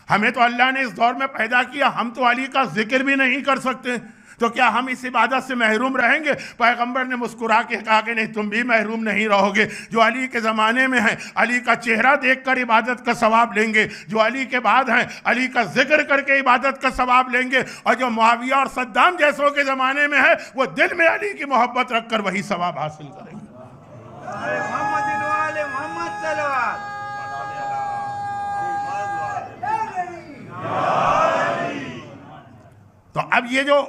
हमें तो अल्लाह ने इस दौर में पैदा किया, हम तो अली का जिक्र भी नहीं कर सकते, तो क्या हम इस इबादत से महरूम रहेंगे? पैगंबर ने मुस्कुरा के कहा कि नहीं, तुम भी महरूम नहीं रहोगे। जो अली के ज़माने में है अली का चेहरा देखकर इबादत का सवाब लेंगे, जो अली के बाद हैं अली का जिक्र करके इबादत का सवाब लेंगे, और जो मुआविया और सद्दाम जैसों के ज़माने में है वो दिल में अली की मोहब्बत रखकर वही सवाब हासिल करेंगे। तो अब ये जो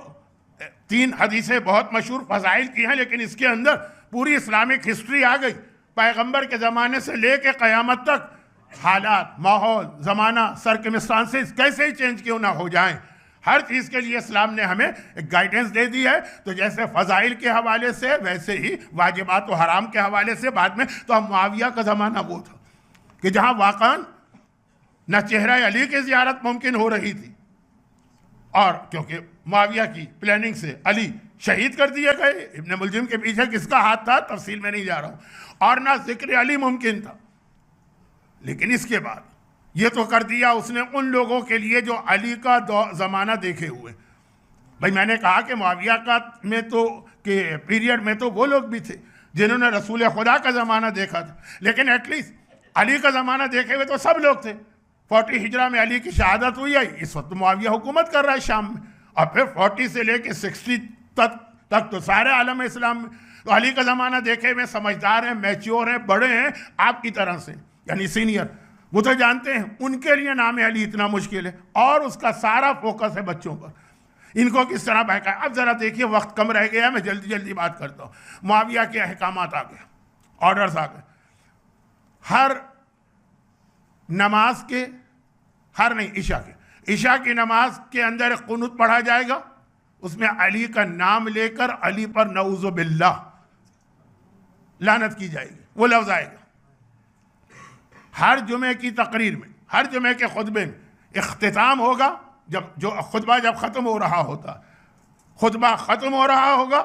3 हदीसें बहुत मशहूर फजाइल की हैं, लेकिन इसके अंदर पूरी इस्लामिक हिस्ट्री आ गई। पैगंबर के ज़माने से लेकर क़यामत तक हालात, माहौल, ज़माना, सर्कमस्टांसेस कैसे ही चेंज क्यों ना हो जाएं, हर चीज़ के लिए इस्लाम ने हमें एक गाइडेंस दे दी है। तो जैसे फ़जाइल के हवाले से वैसे ही वाजिबात व हराम के हवाले से बाद में, तो अब मुआविया का ज़माना वो था कि जहाँ वाक़न न चेहरा अली की ज़ियारत मुमकिन हो रही थी, और क्योंकि मुआविया की प्लानिंग से अली शहीद कर दिए गए, इब्न मुलजिम के पीछे किसका हाथ था तफसील में नहीं जा रहा हूँ, और ना जिक्र अली मुमकिन था। लेकिन इसके बाद ये तो कर दिया उसने उन लोगों के लिए जो अली का ज़माना देखे हुए। भाई मैंने कहा कि मुआविया का में तो के पीरियड में तो वो लोग भी थे जिन्होंने रसूल खुदा का ज़माना देखा था, लेकिन एटलीस्ट अली का ज़माना देखे हुए तो सब लोग थे। 40 हिजरा में अली की शहादत हुई है, इस वक्त मुआविया हुकूमत कर रहा है शाम में, और फिर 40 से लेके 60 तक तो सारे आलम इस्लाम में। तो अली का ज़माना देखे हुए समझदार हैं, मैच्योर हैं, बड़े हैं आपकी तरह से, यानी सीनियर, वो तो जानते हैं उनके लिए नाम अली इतना मुश्किल है, और उसका सारा फोकस है बच्चों पर, इनको किस तरह बहका। अब ज़रा देखिए वक्त कम रह गया है, मैं जल्दी जल्दी बात करता हूँ। मुआविया के अहकामात आ गए, ऑर्डर्स आ गए, हर नमाज के, हर नहीं ईशा की नमाज के अंदर कुनूत पढ़ा जाएगा, उसमें अली का नाम लेकर अली पर नऊज़ु बिल्लाह लानत की जाएगी, वो लफ्ज़ आएगा। हर जुमे की तकरीर में, हर जुमे के खुतबे में इख्तिताम होगा, जब जो खुतबा जब ख़त्म हो रहा होता, खुतबा ख़त्म हो रहा होगा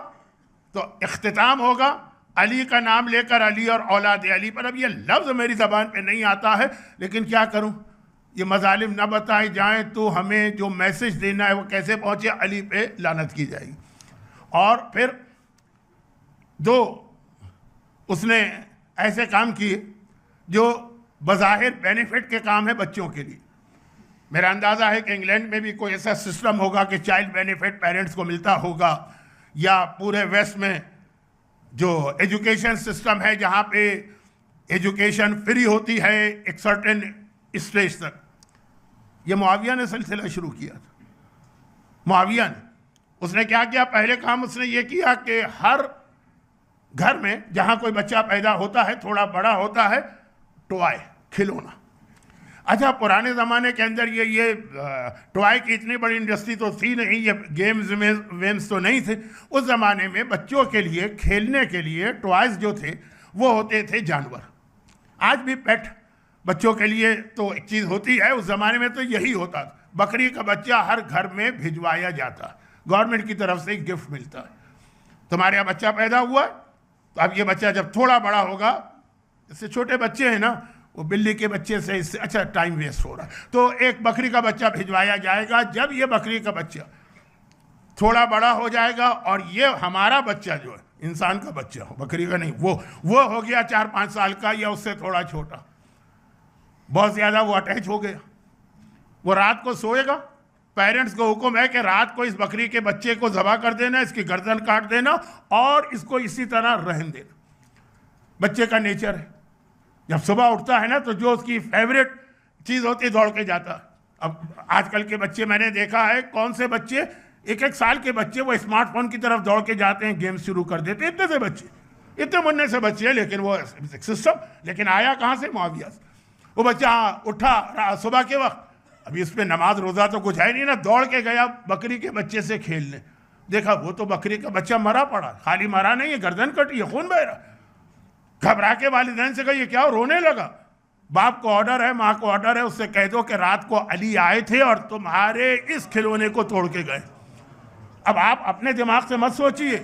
तो इख्तिताम होगा अली का नाम लेकर, अली और औलाद अली पर। अब ये लफ्ज़ मेरी ज़बान पे नहीं आता है, लेकिन क्या करूं, ये मज़ालिम न बताए जाएं तो हमें जो मैसेज देना है वो कैसे पहुंचे, अली पे लानत की जाएगी। और फिर दो उसने ऐसे काम किए जो बज़ाहिर बेनिफिट के काम है बच्चों के लिए। मेरा अंदाज़ा है कि इंग्लैंड में भी कोई ऐसा सिस्टम होगा कि चाइल्ड बेनिफिट पेरेंट्स को मिलता होगा, या पूरे वेस्ट में जो एजुकेशन सिस्टम है जहाँ पे एजुकेशन फ्री होती है एक सर्टेन स्टेज तक। ये मुआविया ने सिलसिला शुरू किया था। मुआविया ने उसने क्या किया, पहले काम उसने ये किया कि हर घर में जहाँ कोई बच्चा पैदा होता है, थोड़ा बड़ा होता है, टॉय, खिलौना। अच्छा, पुराने ज़माने के अंदर ये टॉय की इतनी बड़ी इंडस्ट्री तो थी नहीं, ये गेम्स वेम्स तो नहीं थे। उस ज़माने में बच्चों के लिए खेलने के लिए टॉयज़ जो थे वो होते थे जानवर। आज भी पेट बच्चों के लिए तो एक चीज़ होती है, उस ज़माने में तो यही होता था। बकरी का बच्चा हर घर में भिजवाया जाता, गवर्नमेंट की तरफ से एक गिफ्ट मिलता है। तुम्हारे यहाँ बच्चा पैदा हुआ, तो अब ये बच्चा जब थोड़ा बड़ा होगा, इससे छोटे बच्चे हैं ना, वो बिल्ली के बच्चे से इससे अच्छा टाइम वेस्ट हो रहा है, तो एक बकरी का बच्चा भिजवाया जाएगा। जब ये बकरी का बच्चा थोड़ा बड़ा हो जाएगा और ये हमारा बच्चा जो है, इंसान का बच्चा हो, बकरी का नहीं, वो हो गया 4-5 साल का या उससे थोड़ा छोटा, बहुत ज़्यादा वो अटैच हो गया, वो रात को सोएगा, पेरेंट्स को हुक्म है कि रात को इस बकरी के बच्चे को ज़बह कर देना, इसकी गर्दन काट देना और इसको इसी तरह रहने देना। बच्चे का नेचर है, जब सुबह उठता है ना तो जो उसकी फेवरेट चीज़ होती है दौड़ के जाता है। अब आजकल के बच्चे मैंने देखा है, कौन से बच्चे 1-1 साल के बच्चे वो स्मार्टफोन की तरफ दौड़ के जाते हैं, गेम शुरू कर देते हैं। इतने से बच्चे, इतने मुन्ने से बच्चे हैं, लेकिन वो सिस्टम लेकिन आया कहाँ से, मुआविया से। वो बच्चा उठा सुबह के वक्त, अभी इस पर नमाज रोज़ा तो कुछ है नहीं ना, दौड़ के गया बकरी के बच्चे से खेलने, देखा वो तो बकरी का बच्चा मरा पड़ा, खाली मरा नहीं है, गर्दन कटी है, खून बह रहा। घबरा के वालिदैन से कहा ये क्या, रोने लगा। बाप को ऑर्डर है, माँ को ऑर्डर है, उससे कह दो कि रात को अली आए थे और तुम्हारे इस खिलौने को तोड़ के गए। अब आप अपने दिमाग से मत सोचिए।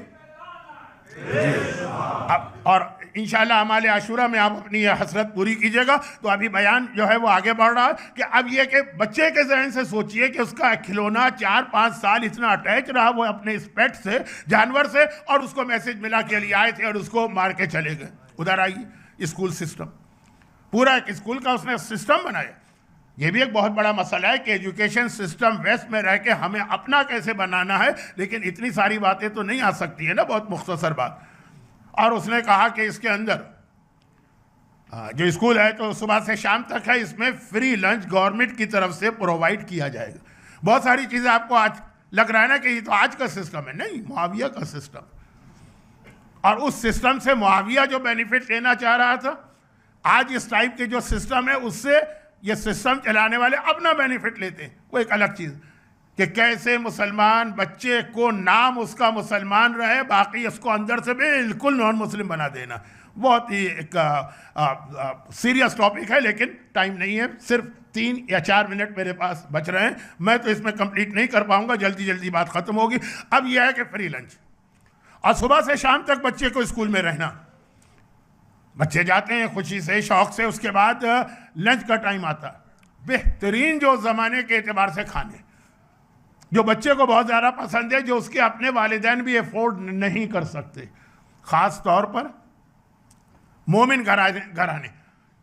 अब और इंशाल्लाह हमारे आशूरा में आप अपनी ये हसरत पूरी कीजिएगा। तो अभी बयान जो है वो आगे बढ़ रहा है कि अब ये कि बच्चे के जहन से सोचिए कि उसका खिलौना 4-5 साल इतना अटैच रहा वो अपने इस पेट से, जानवर से, और उसको मैसेज मिला कि अली आए थे और उसको मार के चले गए। उधर आइए, स्कूल सिस्टम, पूरा एक स्कूल का उसने सिस्टम बनाया। ये भी एक बहुत बड़ा मसला है कि एजुकेशन सिस्टम वेस्ट में रह के हमें अपना कैसे बनाना है, लेकिन इतनी सारी बातें तो नहीं आ सकती है ना, बहुत मुख्तसर बात। और उसने कहा कि इसके अंदर जो स्कूल है तो सुबह से शाम तक है, इसमें फ्री लंच गवर्नमेंट की तरफ से प्रोवाइड किया जाएगा। बहुत सारी चीज़ें आपको आज लग रहा है ना कि ये तो आज का सिस्टम है, नहीं, मुआविया का सिस्टम। और उस सिस्टम से मुआविया जो बेनिफिट लेना चाह रहा था, आज इस टाइप के जो सिस्टम है उससे ये सिस्टम चलाने वाले अपना बेनिफिट लेते हैं। वो एक अलग चीज़ कि कैसे मुसलमान बच्चे को नाम उसका मुसलमान रहे, बाकी उसको अंदर से बिल्कुल नॉन मुस्लिम बना देना। बहुत ही एक सीरियस टॉपिक है, लेकिन टाइम नहीं है, सिर्फ 3 या 4 मिनट मेरे पास बच रहे हैं, मैं तो इसमें कंप्लीट नहीं कर पाऊंगा, जल्दी जल्दी बात ख़त्म होगी। अब यह है कि फ्री लंच और सुबह से शाम तक बच्चे को स्कूल में रहना। बच्चे जाते हैं खुशी से, शौक से, उसके बाद लंच का टाइम आता, बेहतरीन जो ज़माने के एतबार से खाने जो बच्चे को बहुत ज़्यादा पसंद है, जो उसके अपने वालिदैन भी अफोर्ड नहीं कर सकते, ख़ास तौर पर मोमिन घराने,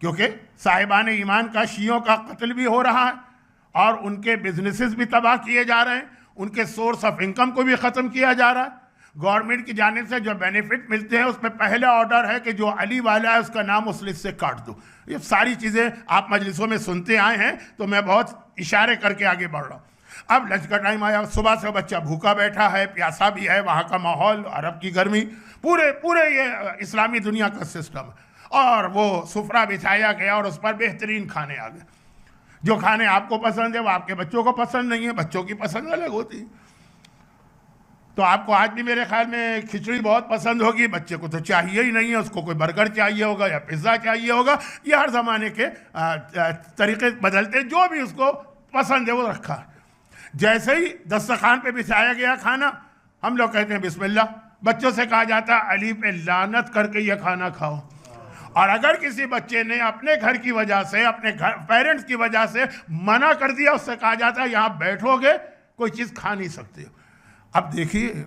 क्योंकि साहिबान ईमान का शियों का कत्ल भी हो रहा है और उनके बिजनेसेस भी तबाह किए जा रहे हैं, उनके सोर्स ऑफ इनकम को भी ख़त्म किया जा रहा है। गवर्नमेंट की जानिब से जो बेनिफिट मिलते हैं उसमें पहला ऑर्डर है कि जो अली वाला है उसका नाम उस लिस्ट से काट दो। ये सारी चीज़ें आप मजलिसों में सुनते आए हैं, तो मैं बहुत इशारे करके आगे बढ़ रहा हूँ। अब लंच का टाइम आया, सुबह से बच्चा भूखा बैठा है, प्यासा भी है, वहाँ का माहौल, अरब की गर्मी, पूरे ये इस्लामी दुनिया का सिस्टम, और वो सुफरा बिछाया गया और उस पर बेहतरीन खाने आ गए। जो खाने आपको पसंद है वो आपके बच्चों को पसंद नहीं है, बच्चों की पसंद अलग होती है। तो आपको आज भी मेरे ख्याल में खिचड़ी बहुत पसंद होगी। बच्चे को तो चाहिए ही नहीं है, उसको कोई बर्गर चाहिए होगा या पिज़्ज़ा चाहिए होगा। ये हर ज़माने के तरीके बदलते, जो भी उसको पसंद है वो रखा है। जैसे ही दस्तरखान पे बिछाया गया खाना, हम लोग कहते हैं बिस्मिल्लाह। बच्चों से कहा जाता है अली पे लानत करके ये खाना खाओ। और अगर किसी बच्चे ने अपने घर की वजह से, अपने घर पेरेंट्स की वजह से मना कर दिया, उससे कहा जाता है यहाँ बैठोगे कोई चीज़ खा नहीं सकते हो। अब देखिए,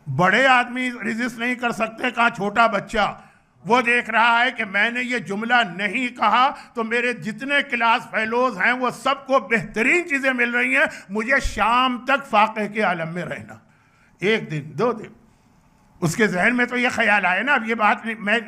बड़े आदमी रेजिस्ट नहीं कर सकते, कहाँ छोटा बच्चा। वो देख रहा है कि मैंने ये जुमला नहीं कहा तो मेरे जितने क्लास फेलोज हैं वो सबको बेहतरीन चीज़ें मिल रही हैं, मुझे शाम तक फाक़े के आलम में रहना। 1 दिन 2 दिन उसके जहन में तो ये ख्याल आए ना। अब ये बात मैं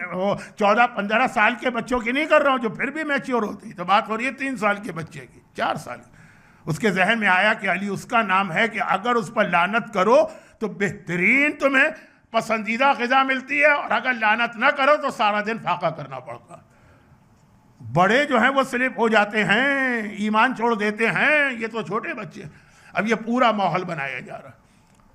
14-15 साल के बच्चों की नहीं कर रहा हूँ, जो फिर भी मैच्योर होती, तो बात हो रही है 3 साल के बच्चे की, 4 साल की। उसके जहन में आया कि अली उसका नाम है कि अगर उस पर लानत करो तो बेहतरीन तुम्हें पसंदीदा ग़िज़ा मिलती है, और अगर लानत ना करो तो सारा दिन फाका करना पड़ता। बड़े जो हैं वो स्लिप हो जाते हैं, ईमान छोड़ देते हैं, ये तो छोटे बच्चे। अब ये पूरा माहौल बनाया जा रहा है।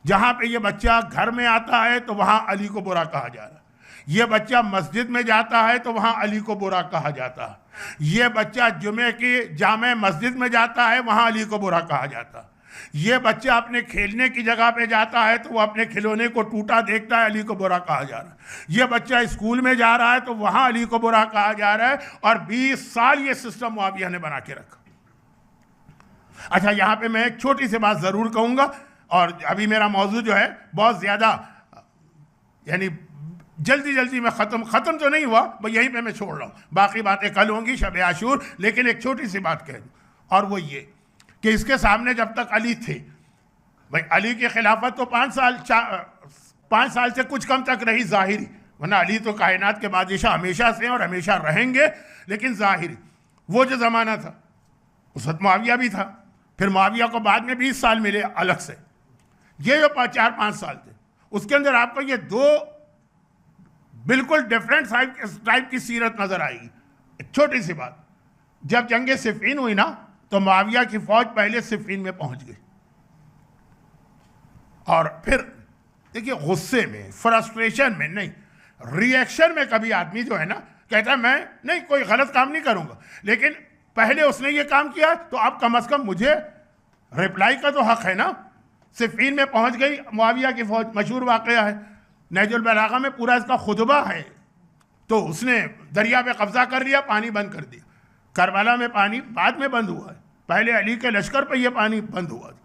जहाँ पे ये बच्चा घर में आता है तो वहाँ अली को बुरा कहा जा रहा है, ये बच्चा मस्जिद में जाता है तो वहाँ अली को बुरा कहा जाता है, ये बच्चा जुमे की जामे मस्जिद में जाता है वहाँ अली को बुरा कहा जाता है, ये बच्चा अपने खेलने की जगह पे जाता है तो वो अपने खिलौने को टूटा देखता है, अली को बुरा कहा जा रहा है, ये बच्चा स्कूल में जा रहा है तो वहाँ अली को बुरा कहा जा रहा है। और 20 साल ये सिस्टम मुआविया ने बना के रखा। अच्छा, यहाँ पे मैं एक छोटी सी बात ज़रूर कहूँगा, और अभी मेरा मौजू जो है बहुत ज़्यादा, यानी जल्दी में ख़त्म तो नहीं हुआ, बस यहीं पे मैं छोड़ रहा हूँ, बाकी बातें कल होंगी शब आशूर। लेकिन एक छोटी सी बात कह दूँ, और वो ये कि इसके सामने जब तक अली थे, भाई अली की खिलाफत तो 5 साल से कुछ कम तक रही ज़ाहिरी, वरना अली तो कायनात के बादशाह हमेशा से और हमेशा रहेंगे। लेकिन ज़ाहिरी वो जो ज़माना था, उस वक्त मुआविया भी था, फिर मुआविया को बाद में 20 साल मिले अलग से। ये जो 4-5 साल थे, उसके अंदर आपको ये 2 बिल्कुल डिफरेंट टाइप की सीरत नजर आएगी। एक छोटी सी बात, जब जंग सिफ़ीन हुई ना तो मुआविया की फौज पहले सिफ़ीन में पहुंच गई, और फिर देखिए गुस्से में, फ्रस्ट्रेशन में नहीं, रिएक्शन में कभी आदमी जो है ना कहता है मैं नहीं कोई गलत काम नहीं करूंगा, लेकिन पहले उसने ये काम किया तो अब कम से कम मुझे रिप्लाई का तो हक है ना। सिफ़ीन में पहुंच गई मुआविया की फौज, मशहूर वाक़या है, नहजुल बलागा में पूरा इसका खुतबा है। तो उसने दरिया पे कब्जा कर लिया, पानी बंद कर दिया। करबला में पानी बाद में बंद हुआ है, पहले अली के लश्कर पे ये पानी बंद हुआ था।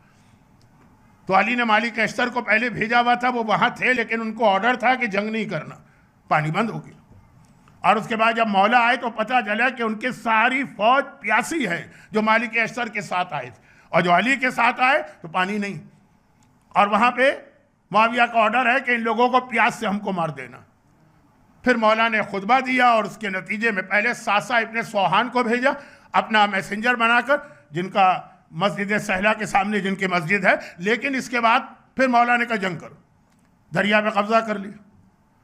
तो अली ने मालिक अश्तर को पहले भेजा हुआ था, वो वहाँ थे, लेकिन उनको ऑर्डर था कि जंग नहीं करना, पानी बंद हो गया। और उसके बाद जब मौला आए तो पता चला कि उनकी सारी फौज प्यासी है जो मालिक अश्तर के साथ आए थे, और जो अली के साथ आए तो पानी नहीं। और वहाँ पे मुआविया का ऑर्डर है कि इन लोगों को प्यास से हमको मार देना। फिर मौला ने खुतबा दिया, और उसके नतीजे में पहले सासा इब्ने सोहान को भेजा अपना मैसेंजर बनाकर, जिनका मस्जिद सहला के सामने जिनकी मस्जिद है। लेकिन इसके बाद फिर मौला ने कहा जंग करो, दरिया पे कब्जा कर लिया।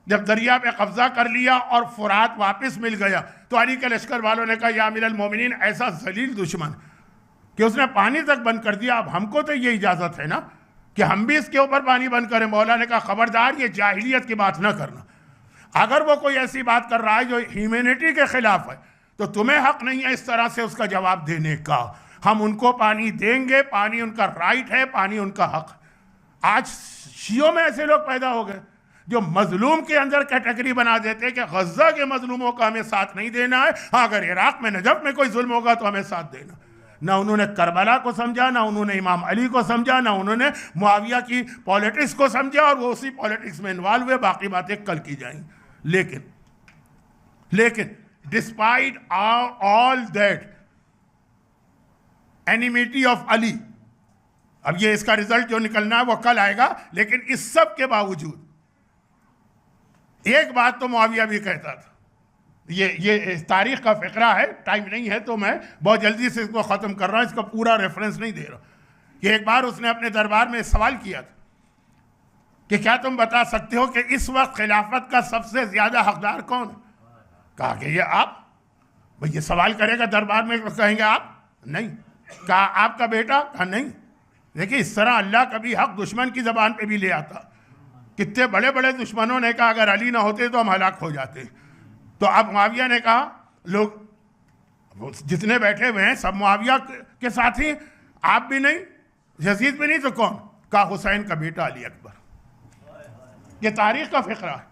जब दरिया पे कब्जा कर लिया और फुरात वापस मिल गया तो अली के लश्कर वालों ने कहा या अमीरुल मोमिनीन, ऐसा जलील दुश्मन कि उसने पानी तक बंद कर दिया, अब हमको तो ये इजाज़त है ना कि हम भी इसके ऊपर पानी बंद करें। मौला ने कहा खबरदार, ये जाहिलियत की बात ना करना। अगर वो कोई ऐसी बात कर रहा है जो ह्यूमैनिटी के खिलाफ है तो तुम्हें हक नहीं है इस तरह से उसका जवाब देने का। हम उनको पानी देंगे, पानी उनका राइट है, पानी उनका हक। आज शियों में ऐसे लोग पैदा हो गए जो मजलूम के अंदर कैटेगरी बना देते हैं कि गजा के मजलूमों का हमें साथ नहीं देना है, हाँ अगर इराक में नजफ में कोई जुल्म होगा तो हमें साथ देना। ना उन्होंने करबला को समझा, ना उन्होंने इमाम अली को समझा, ना उन्होंने मुआविया की पॉलिटिक्स को समझा, और वो उसी पॉलिटिक्स में इन्वॉल्व हुए। बाकी बातें कल की जाएंगी। लेकिन despite all that enmity of Ali, अब ये इसका रिजल्ट जो निकलना है वो कल आएगा, लेकिन इस सब के बावजूद एक बात तो मुआविया भी कहता था, ये तारीख का फ़िक्रा है, टाइम नहीं है तो मैं बहुत जल्दी से इसको ख़त्म कर रहा हूँ, इसका पूरा रेफरेंस नहीं दे रहा। कि एक बार उसने अपने दरबार में सवाल किया था कि क्या तुम बता सकते हो कि इस वक्त खिलाफत का सबसे ज़्यादा हकदार कौन है? कहा कि ये आप। भाई ये सवाल करेगा दरबार में, कहेंगे आप नहीं। कहा आपका बेटा? कहा नहीं। देखिए इस तरह अल्लाह कभी हक दुश्मन की ज़बान पे भी ले आता। कितने बड़े बड़े दुश्मनों ने कहा अगर अली ना होते तो हम हलाक हो जाते। तो अब मुआविया ने कहा, लोग जितने बैठे हुए हैं सब मुआविया के साथ ही, आप भी नहीं, यजीद भी नहीं, तो कौन? कहा हुसैन का बेटा अली अकबर। ये तारीख का फिक्रा है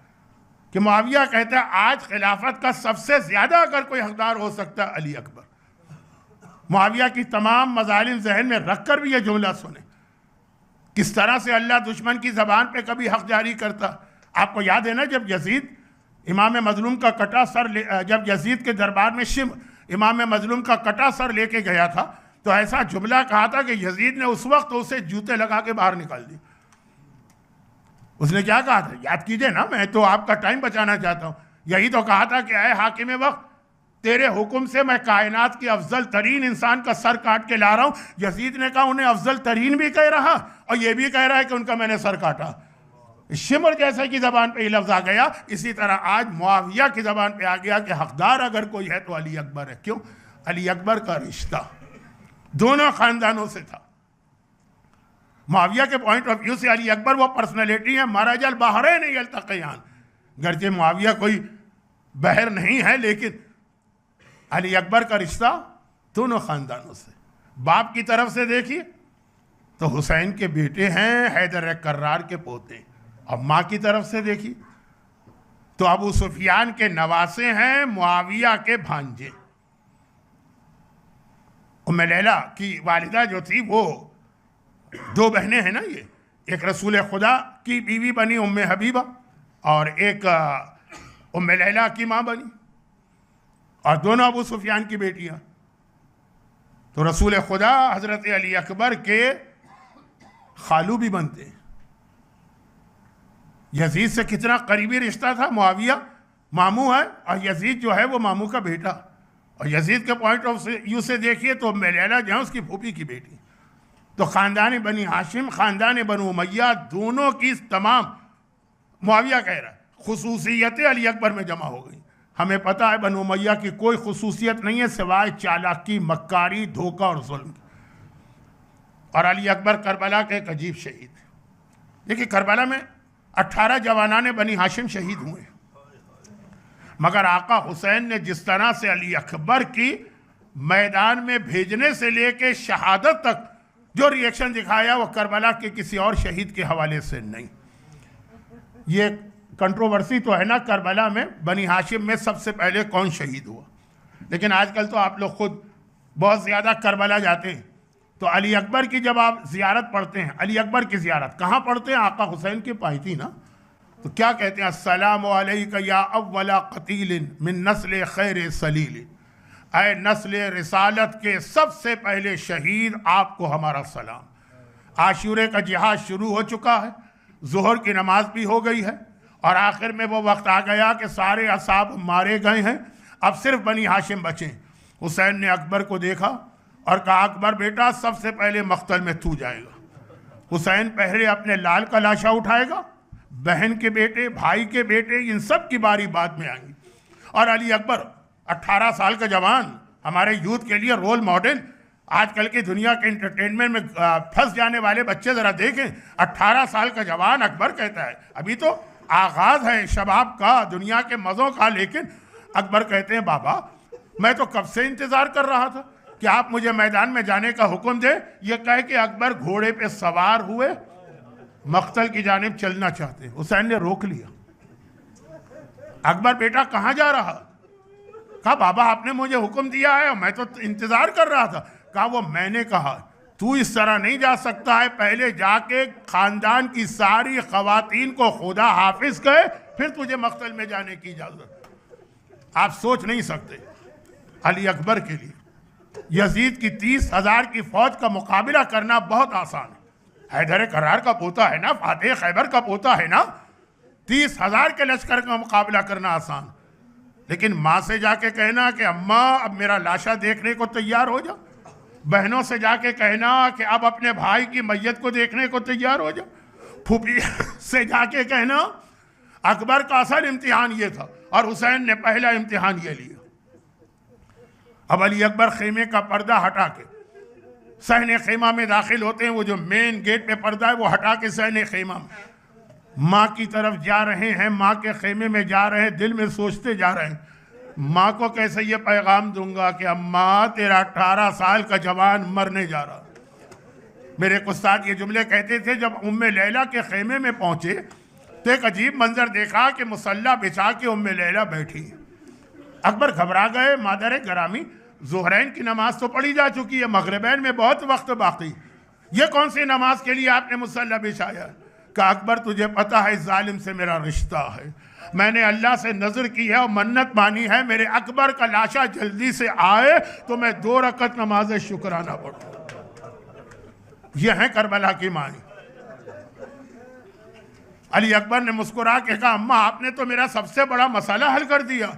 कि मुआविया कहता है आज खिलाफत का सबसे ज्यादा अगर कोई हकदार हो सकता है अली अकबर। मुआविया की तमाम मजालिम जहन में रखकर भी ये जुमला सुने, किस तरह से अल्लाह दुश्मन की जबान पे कभी हक जारी करता। आपको याद है ना, जब यजीद इमाम मजलूम का कटा सर जब यजीद के दरबार में शिम इमाम मजलूम का कटा सर लेके गया था, तो ऐसा जुमला कहा था कि यजीद ने उस वक्त उसे जूते लगा के बाहर निकाल दी। उसने क्या कहा था, याद कीजिए ना, मैं तो आपका टाइम बचाना चाहता हूं। यही तो कहा था कि ऐ हाकिम वक्त, तेरे हुक्म से मैं कायनात के अफजल तरीन इंसान का सर काट के ला रहा हूं। यजीद ने कहा उन्हें अफजल तरीन भी कह रहा और यह भी कह रहा है कि उनका मैंने सर काटा। शिमर जैसे की जबान पे ये लफ्ज आ गया। इसी तरह आज मुआविया की जबान पे आ गया कि हकदार अगर कोई है तो अली अकबर है। क्यों? अली अकबर का रिश्ता दोनों खानदानों से था। मुआविया के पॉइंट ऑफ व्यू से अली अकबर वो पर्सनैलिटी है, मरजल बहरैन यल्तक़ियान। गर्चे मुआविया कोई बहर नहीं है, लेकिन अली अकबर का रिश्ता दोनों खानदानों से। बाप की तरफ से देखिए तो हुसैन के बेटे हैं, हैदर कर्रार के पोते। अब माँ की तरफ से देखिए तो अबू सुफियान के नवासे हैं, मुआविया के भांजे। उम्मे लैला की वालिदा जो थी वो दो बहनें हैं ना, ये एक रसूल खुदा की बीवी बनी उम्मे हबीबा और एक उम्मे लैला की माँ बनी, और दोनों अबू सुफियान की बेटियां। तो रसूल खुदा हजरत अली अकबर के खालू भी बनते हैं। यजीद से कितना करीबी रिश्ता था। मुआविया मामू है और यजीद जो है वो मामू का बेटा। और यजीद के पॉइंट ऑफ व्यू से देखिए तो लैला जो है उसकी फूफी की बेटी। तो ख़ानदान बनी हाशिम, ख़ानदान बनु उमैया, दोनों की तमाम, मुआविया कह रहा है, खुसूसियतें अली अकबर में जमा हो गई। हमें पता है बनु उमैया की कोई खुसूसियत नहीं है सिवाय चालाकी, मक्कारी, धोखा और जुल्म की। और अली अकबर करबला के एक अजीब शहीद। देखिए करबला में 18 जवानाने बनी हाशिम शहीद हुए, मगर आका हुसैन ने जिस तरह से अली अकबर की मैदान में भेजने से लेके शहादत तक जो रिएक्शन दिखाया वो करबला के किसी और शहीद के हवाले से नहीं। ये कंट्रोवर्सी तो है ना, करबला में बनी हाशिम में सबसे पहले कौन शहीद हुआ। लेकिन आजकल तो आप लोग खुद बहुत ज़्यादा करबला जाते हैं, तो अली अकबर की जब आप ज़ियारत पढ़ते हैं, अली अकबर की ज़ियारत कहाँ पढ़ते हैं? आका हुसैन के पायती ना। तो क्या कहते हैं? अस्सलामु अलैका या अव्वला क़तीलिन मिन नस्ल खैर सलील, ऐ नस्ल रिसालत के सबसे पहले शहीद, आपको हमारा सलाम। आशूरे का जिहाद शुरू हो चुका है, ज़ोहर की नमाज भी हो गई है और आखिर में वो वक्त आ गया कि सारे असाब मारे गए हैं, अब सिर्फ बनी हाशिम बचे। हुसैन ने अकबर को देखा और कहा, अकबर बेटा सबसे पहले मख्तल में तू जाएगा। हुसैन पहले अपने लाल का लाशा उठाएगा, बहन के बेटे, भाई के बेटे, इन सब की बारी बाद में आएंगी। और अली अकबर 18 साल का जवान, हमारे यूथ के लिए रोल मॉडल। आजकल की दुनिया के इंटरटेनमेंट में फंस जाने वाले बच्चे ज़रा देखें, 18 साल का जवान अकबर कहता है, अभी तो आगाज़ है शबाब का, दुनिया के मज़ों का। लेकिन अकबर कहते हैं, बाबा मैं तो कब से इंतज़ार कर रहा था कि आप मुझे मैदान में जाने का हुक्म दें। यह कह के अकबर घोड़े पे सवार हुए, मख्तल की जानिब चलना चाहते। हुसैन ने रोक लिया। अकबर बेटा कहाँ जा रहा? कहा बाबा आपने मुझे हुक्म दिया है, मैं तो इंतज़ार कर रहा था। कहा वो मैंने कहा, तू इस तरह नहीं जा सकता है, पहले जाके खानदान की सारी ख़वातीन को खुदा हाफिज कहे, फिर तुझे मख्तल में जाने की इजाज़त। आप सोच नहीं सकते अली अकबर के लिए यजीद की 30,000 की फौज का मुकाबला करना बहुत आसान है। हैदर कर्रार का पोता है ना, फातेह खैबर का पोता है ना, 30,000 के लश्कर का मुकाबला करना आसान। लेकिन माँ से जाके कहना कि अम्मा अब मेरा लाशा देखने को तैयार हो जा, बहनों से जाके कहना कि अब अपने भाई की मैयत को देखने को तैयार हो जा, फूफी से जाके कहना। अकबर का असल इम्तिहान ये था और हुसैन ने पहला इम्तिहान ये लिया। अब अली अकबर खेमे का पर्दा हटा के सहने खेमा में दाखिल होते हैं, वो जो मेन गेट पे पर्दा है वो हटा के सहने खेमा में माँ की तरफ जा रहे हैं, माँ के खेमे में जा रहे हैं, दिल में सोचते जा रहे हैं माँ को कैसे ये पैगाम दूंगा कि अम्मा तेरा 18 साल का जवान मरने जा रहा। मेरे एक उस्ताद ये जुमले कहते थे, जब उम्मे लैला के खेमे में पहुंचे तो एक अजीब मंजर देखा कि मुसल्ला बिछा के उम्मे लैला बैठी। अकबर घबरा गए, मादर गरामी ज़ुहरैन की नमाज तो पढ़ी जा चुकी है, मगरिबैन में बहुत वक्त बाकी, ये कौन सी नमाज के लिए आपने मुसल्ला बिछाया? कहा अकबर तुझे पता है इस जालिम से मेरा रिश्ता है, मैंने अल्लाह से नजर की है और मन्नत मानी है, मेरे अकबर का लाशा जल्दी से आए तो मैं 2 रकत नमाज शुक्राना पढ़ूं। यह है करबला की मानी। अली अकबर ने मुस्कुरा के कहा अम्मा आपने तो मेरा सबसे बड़ा मसला हल कर दिया,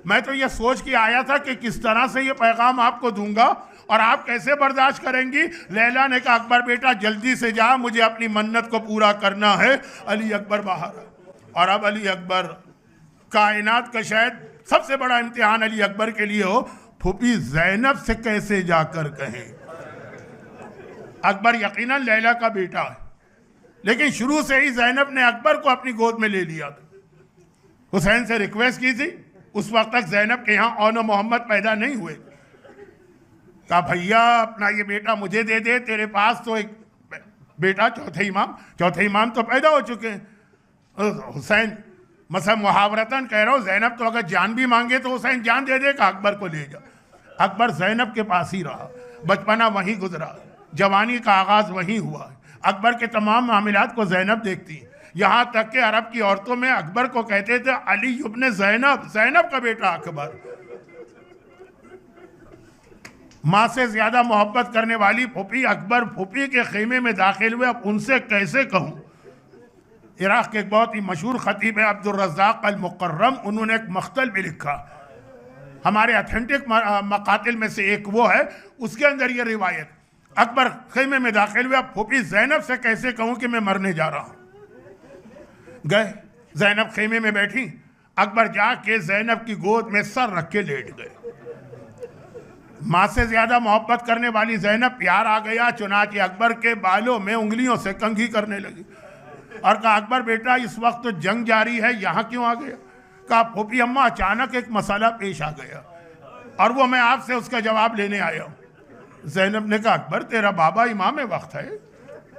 मैं तो ये सोच के आया था कि किस तरह से ये पैगाम आपको दूंगा और आप कैसे बर्दाश्त करेंगी। लैला ने कहा अकबर बेटा जल्दी से जा, मुझे अपनी मन्नत को पूरा करना है। अली अकबर बाहर, और अब अली अकबर कायनात का शायद सबसे बड़ा इम्तिहान अली अकबर के लिए हो, फूफी ज़ैनब से कैसे जाकर कहें। अकबर यकीनन लैला का बेटा है, लेकिन शुरू से ही ज़ैनब ने अकबर को अपनी गोद में ले लिया था। हुसैन से रिक्वेस्ट की थी, उस वक्त तक ज़ैनब के यहाँ औन मोहम्मद पैदा नहीं हुए। कहा भैया अपना ये बेटा मुझे दे दे, तेरे पास तो एक बेटा चौथे इमाम तो पैदा हो चुके हैं। हुसैन मसला मुहावरतन कह रहा हूँ, ज़ैनब तो अगर जान भी मांगे तो हुसैन जान दे देगा, अकबर को ले जा। अकबर ज़ैनब के पास ही रहा, बचपना वहीं गुजरा, जवानी का आगाज़ वहीं हुआ। अकबर के तमाम मामलात को ज़ैनब देखती, यहाँ तक कि अरब की औरतों में अकबर को कहते थे अली इब्न ज़ैनब, ज़ैनब का बेटा अकबर। माँ से ज़्यादा मोहब्बत करने वाली फूफी अकबर फूफी के खेमे में दाखिल हुए, अब उनसे कैसे कहूँ। इराक़ के एक बहुत ही मशहूर ख़तीब है अब्दुल रज़्ज़ाक़ अल मुकर्रम, उन्होंने एक मख्तल भी लिखा, हमारे अथेंटिक मकातिल में से एक वो है, उसके अंदर ये रिवायत, अकबर खेमे में दाखिल हुए, अब फूफी ज़ैनब से कैसे कहूँ कि मैं मरने जा रहा हूँ। गए, ज़ैनब खेमे में बैठी, अकबर जाके ज़ैनब की गोद में सर रख के लेट गए। माँ से ज़्यादा मोहब्बत करने वाली ज़ैनब प्यार आ गया, चुनांचे अकबर के बालों में उंगलियों से कंघी करने लगी और कहा अकबर बेटा इस वक्त तो जंग जारी है, यहाँ क्यों आ गया। कहा फूफी अम्मा अचानक एक मसला पेश आ गया और वो मैं आपसे उसका जवाब लेने आया हूँ। ज़ैनब ने कहा अकबर तेरा बाबा इमाम वक्त है,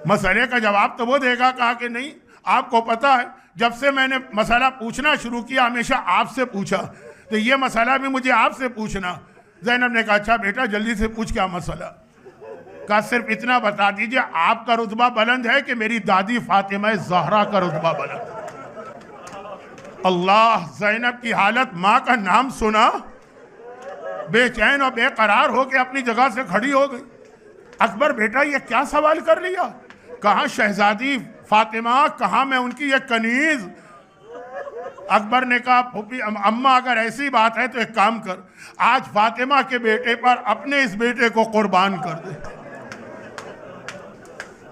मसले का जवाब तो वो देगा। कहा कि नहीं, आपको पता है जब से मैंने मसला पूछना शुरू किया हमेशा आपसे पूछा, तो ये मसला भी मुझे आपसे पूछना। ज़ैनब ने कहा अच्छा बेटा जल्दी से पूछ क्या मसला। कहा सिर्फ इतना बता दीजिए आपका रुतबा बुलंद है कि मेरी दादी फातिमा ज़हरा का रुतबा बुलंद। अल्लाह, ज़ैनब की हालत, माँ का नाम सुना बेचैन और बेकरार होकर अपनी जगह से खड़ी हो गई। अकबर बेटा ये क्या सवाल कर लिया, कहाँ शहजादी फातिमा, कहाँ मैं उनकी ये कनीज। अकबर ने कहा फूफी अम्मा अगर ऐसी बात है तो एक काम कर, आज फातिमा के बेटे पर अपने इस बेटे को कुर्बान कर दे।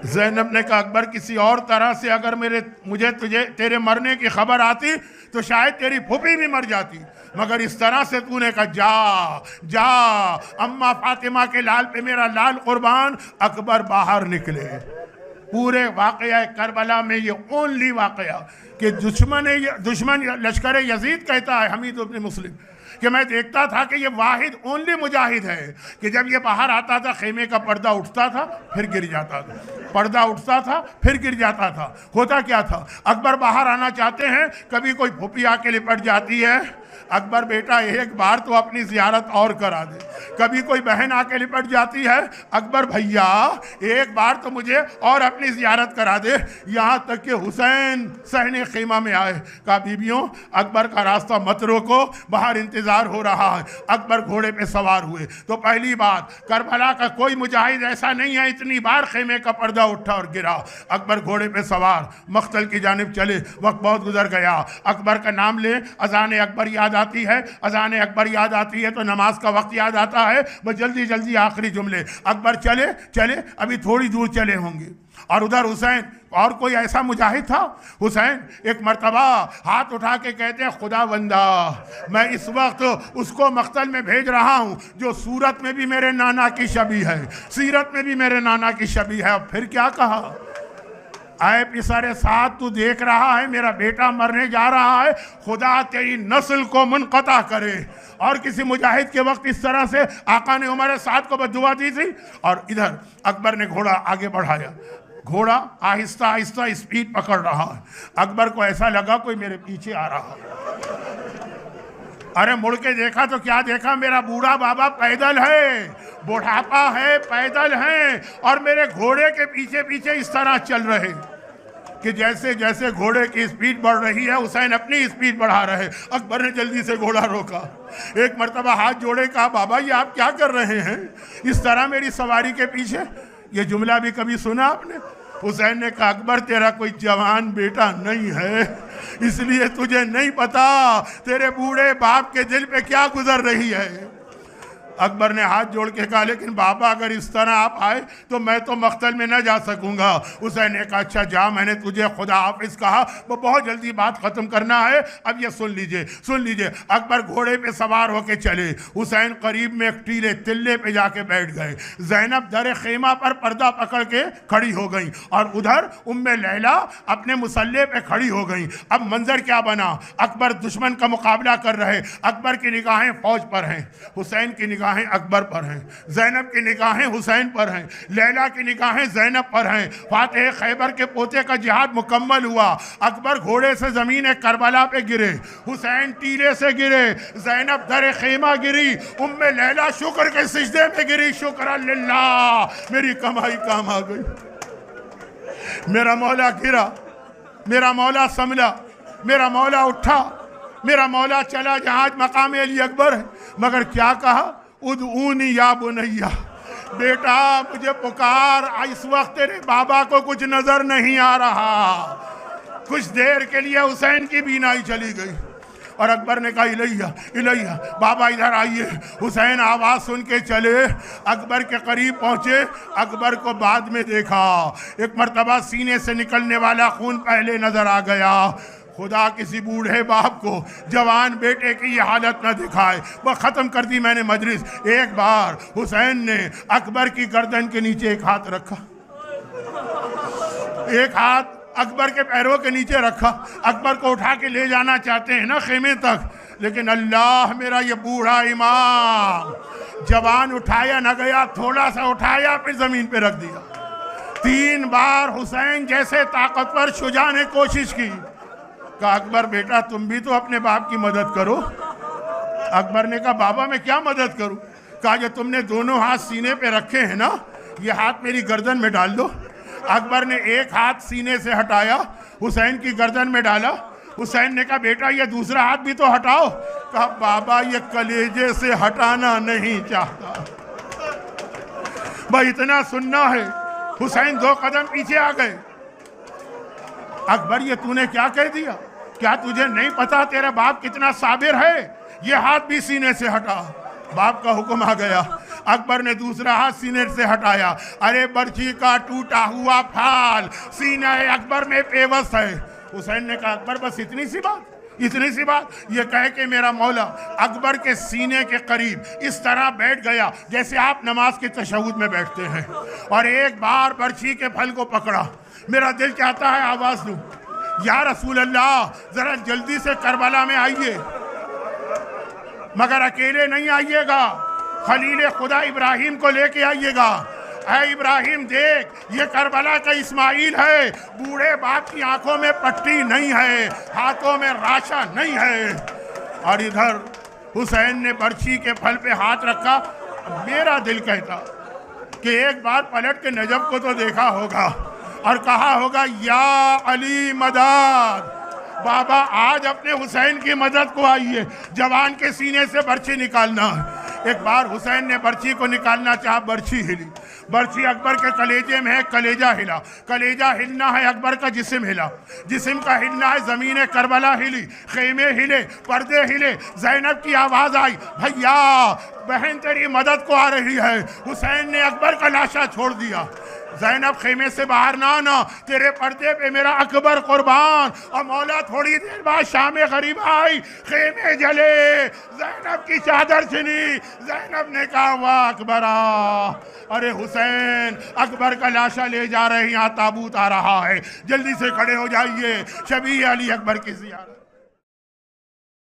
ज़ैनब ने कहा अकबर किसी और तरह से अगर मुझे तेरे मरने की खबर आती तो शायद तेरी फूफी भी मर जाती, मगर इस तरह से तूने कहा जा जा अम्मा फातिमा के लाल पे मेरा लाल कुर्बान। अकबर बाहर निकले। पूरे वाक़या करबला में ये ओनली वाक़या कि दुश्मन लश्कर यजीद कहता है हमीद इब्न मुस्लिम कि मैं देखता था कि ये वाहिद ओनली मुजाहिद है कि जब ये बाहर आता था खेमे का पर्दा उठता था फिर गिर जाता था, पर्दा उठता था फिर गिर जाता था। होता क्या था, अकबर बाहर आना चाहते हैं, कभी कोई फूफी आके लिपट जाती है, अकबर बेटा एक बार तो अपनी ज़ियारत और करा दे। कभी कोई बहन आके लिपट जाती है, अकबर भैया एक बार तो मुझे और अपनी ज़ियारत करा दे। यहाँ तक कि हुसैन सहने खीमा में आए। कहा बीबियों अकबर का रास्ता मत रोको, बाहर इंतज़ार हो रहा है। अकबर घोड़े पे सवार हुए तो पहली बात करबला का कोई मुजाहिद ऐसा नहीं है इतनी बार खेमे का पर्दा उठा और गिरा। अकबर घोड़े पे सवार मख्तल की जानिब चले, वक्त बहुत गुजर गया। अकबर का नाम ले, अजान अकबर याद आती है, अजान अकबर याद आती है तो नमाज का वक्त याद आता है। बस जल्दी जल्दी आखिरी जुमले। अकबर चले, अभी थोड़ी दूर चले होंगे, और उधर हुसैन, और कोई ऐसा मुजाहिद था? हुसैन एक मर्तबा हाथ उठा के कहते हैं, खुदा बंदा, मैं इस वक्त उसको मक्तल में भेज रहा हूँ जो सूरत में भी मेरे नाना की शबी है, सीरत में भी मेरे नाना की शबी है। फिर क्या कहा? आए पिसारे साथ, तू देख रहा है मेरा बेटा मरने जा रहा है, खुदा तेरी नस्ल को मुनक़ता करे। और किसी मुजाहिद के वक्त इस तरह से आका ने उमर साद को बद्दुआ दी थी। और इधर अकबर ने घोड़ा आगे बढ़ाया, घोड़ा आहिस्ता आहिस्ता स्पीड पकड़ रहा है। अकबर को ऐसा लगा कोई मेरे पीछे आ रहा है। अरे मुड़ के देखा तो क्या देखा, मेरा बूढ़ा बाबा पैदल है, बुढ़ापा है, पैदल है, और मेरे घोड़े के पीछे पीछे इस तरह चल रहे कि जैसे जैसे घोड़े की स्पीड बढ़ रही है हुसैन अपनी स्पीड बढ़ा रहे। अकबर ने जल्दी से घोड़ा रोका, एक मर्तबा हाथ जोड़े, कहा बाबा ये आप क्या कर रहे हैं इस तरह मेरी सवारी के पीछे? ये जुमला भी कभी सुना आपने? हुसैन ने कहा, अकबर तेरा कोई जवान बेटा नहीं है, इसलिए तुझे नहीं पता तेरे बूढ़े बाप के दिल पे क्या गुजर रही है। अकबर ने हाथ जोड़ के कहा, लेकिन बाबा अगर इस तरह आप आए तो मैं तो मख्तल में न जा सकूंगा। हुसैन ने कहा, अच्छा जा, मैंने तुझे खुदा हाफिज कहा, वो बहुत जल्दी बात खत्म करना है, अब ये सुन लीजिए, सुन लीजिए। अकबर घोड़े पे सवार होके चले, हुसैन करीब में एक टीले तिल्ले पे जाके बैठ गए। ज़ैनब दर खेमा पर पर्दा पकड़ के खड़ी हो गई और उधर उम्मे लैला अपने मुसल्ले पे खड़ी हो गई। अब मंजर क्या बना, अकबर दुश्मन का मुकाबला कर रहे, अकबर की निगाहें फौज पर हैं, हुसैन की निगाहें अकबर पर हैं, ज़ैनब की निगाहें हुसैन पर हैं, लैला की निगाहें ज़ैनब पर हैं। फातेह खैबर के पोते का जिहाद मुकम्मल हुआ। अकबर घोड़े से ज़मीन करबला पे गिरे, हुसैन टीले से गिरे, ज़ैनब दर खेमा गिरी, उम्मे लैला शुक्र के सिजदे में गिरी। शुक्र अल्लाह, मेरी कमाई काम आ गई। मेरा मौला गिरा, मेरा मौला संभला, मेरा मौला उठा, मेरा मौला चला जहाज मकाम अली अकबर है। मगर क्या कहा, उदऊनी या बुनैया, बेटा मुझे पुकार, इस वक्त तेरे बाबा को कुछ नजर नहीं आ रहा। कुछ देर के लिए हुसैन की बीनाई चली गई और अकबर ने कहा, इलैया इलैया, बाबा इधर आइए। हुसैन आवाज़ सुन के चले, अकबर के करीब पहुँचे। अकबर को बाद में देखा, एक मर्तबा सीने से निकलने वाला खून पहले नजर आ गया। खुदा किसी बूढ़े बाप को जवान बेटे की ये हालत न दिखाए। वह ख़त्म कर दी मैंने मजलिस। एक बार हुसैन ने अकबर की गर्दन के नीचे एक हाथ रखा, एक हाथ अकबर के पैरों के नीचे रखा। अकबर को उठा के ले जाना चाहते हैं ना खेमे तक, लेकिन अल्लाह मेरा ये बूढ़ा इमाम, जवान उठाया न गया, थोड़ा सा उठाया फिर ज़मीन पे रख दिया। 3 बार हुसैन जैसे ताकतवर शुजा ने कोशिश की। कहा, अकबर बेटा तुम भी तो अपने बाप की मदद करो। अकबर ने कहा, बाबा मैं क्या मदद करूं? कहा, जो तुमने दोनों हाथ सीने पे रखे हैं ना, ये हाथ मेरी गर्दन में डाल दो। अकबर ने एक हाथ सीने से हटाया, हुसैन की गर्दन में डाला। हुसैन ने कहा, बेटा ये दूसरा हाथ भी तो हटाओ। कहा, बाबा ये कलेजे से हटाना नहीं चाहता। भाई इतना सुनना है। हुसैन 2 कदम पीछे आ गए। अकबर ये तूने क्या कह दिया? क्या तुझे नहीं पता तेरा बाप कितना साबिर है? ये हाथ भी सीने से हटा। बाप का हुक्म आ गया। अकबर ने दूसरा हाथ सीने से हटाया। अरे बर्छी का टूटा हुआ फाल सीना अकबर में पेवस्त है। हुसैन ने कहा, अकबर बस इतनी सी बात, इतनी सी बात? ये कह के मेरा मौला अकबर के सीने के करीब इस तरह बैठ गया जैसे आप नमाज के तशहुद में बैठते हैं, और एक बार बर्छी के फल को पकड़ा। मेरा दिल चाहता है आवाज़ दूं, या रसूल अल्लाह ज़रा जल्दी से करबला में आइए, मगर अकेले नहीं आइएगा, खलील खुदा इब्राहिम को लेके आइएगा। ऐ इब्राहिम देख, ये करबला का इस्माइल है, बूढ़े बाप की आंखों में पट्टी नहीं है, हाथों में राशा नहीं है। और इधर हुसैन ने बर्छी के फल पे हाथ रखा। मेरा दिल कहता कि एक बार पलट के नजब को तो देखा होगा और कहा होगा, या अली मदद। बाबा आज अपने हुसैन की मदद को आइए, जवान के सीने से बर्छी निकालना है। एक बार हुसैन ने बर्छी को निकालना चाहा, बर्छी हिली। बर्छी अकबर के कलेजे में है, कलेजा हिला। कलेजा हिलना है, अकबर का जिस्म हिला। जिस्म का हिलना है, ज़मीन करबला हिली, खेमे हिले, पर्दे हिले। ज़ैनब की आवाज़ आई, भैया बहन तेरी मदद को आ रही है। हुसैन ने अकबर का लाशा छोड़ दिया। ज़ैनब खेमे से बाहर ना आना, तेरे पर्दे पे मेरा अकबर कुर्बान। और मौला थोड़ी देर बाद शाम गरीब आई, खेमे जले, ज़ैनब की चादर छिनी। ज़ैनब ने कहा वाह अकबरा, अरे हुसैन अकबर का लाशा ले जा रहे हैं, यहाँ ताबूत आ रहा है, जल्दी से खड़े हो जाइए, शबी अली अकबर की ज़ियारत।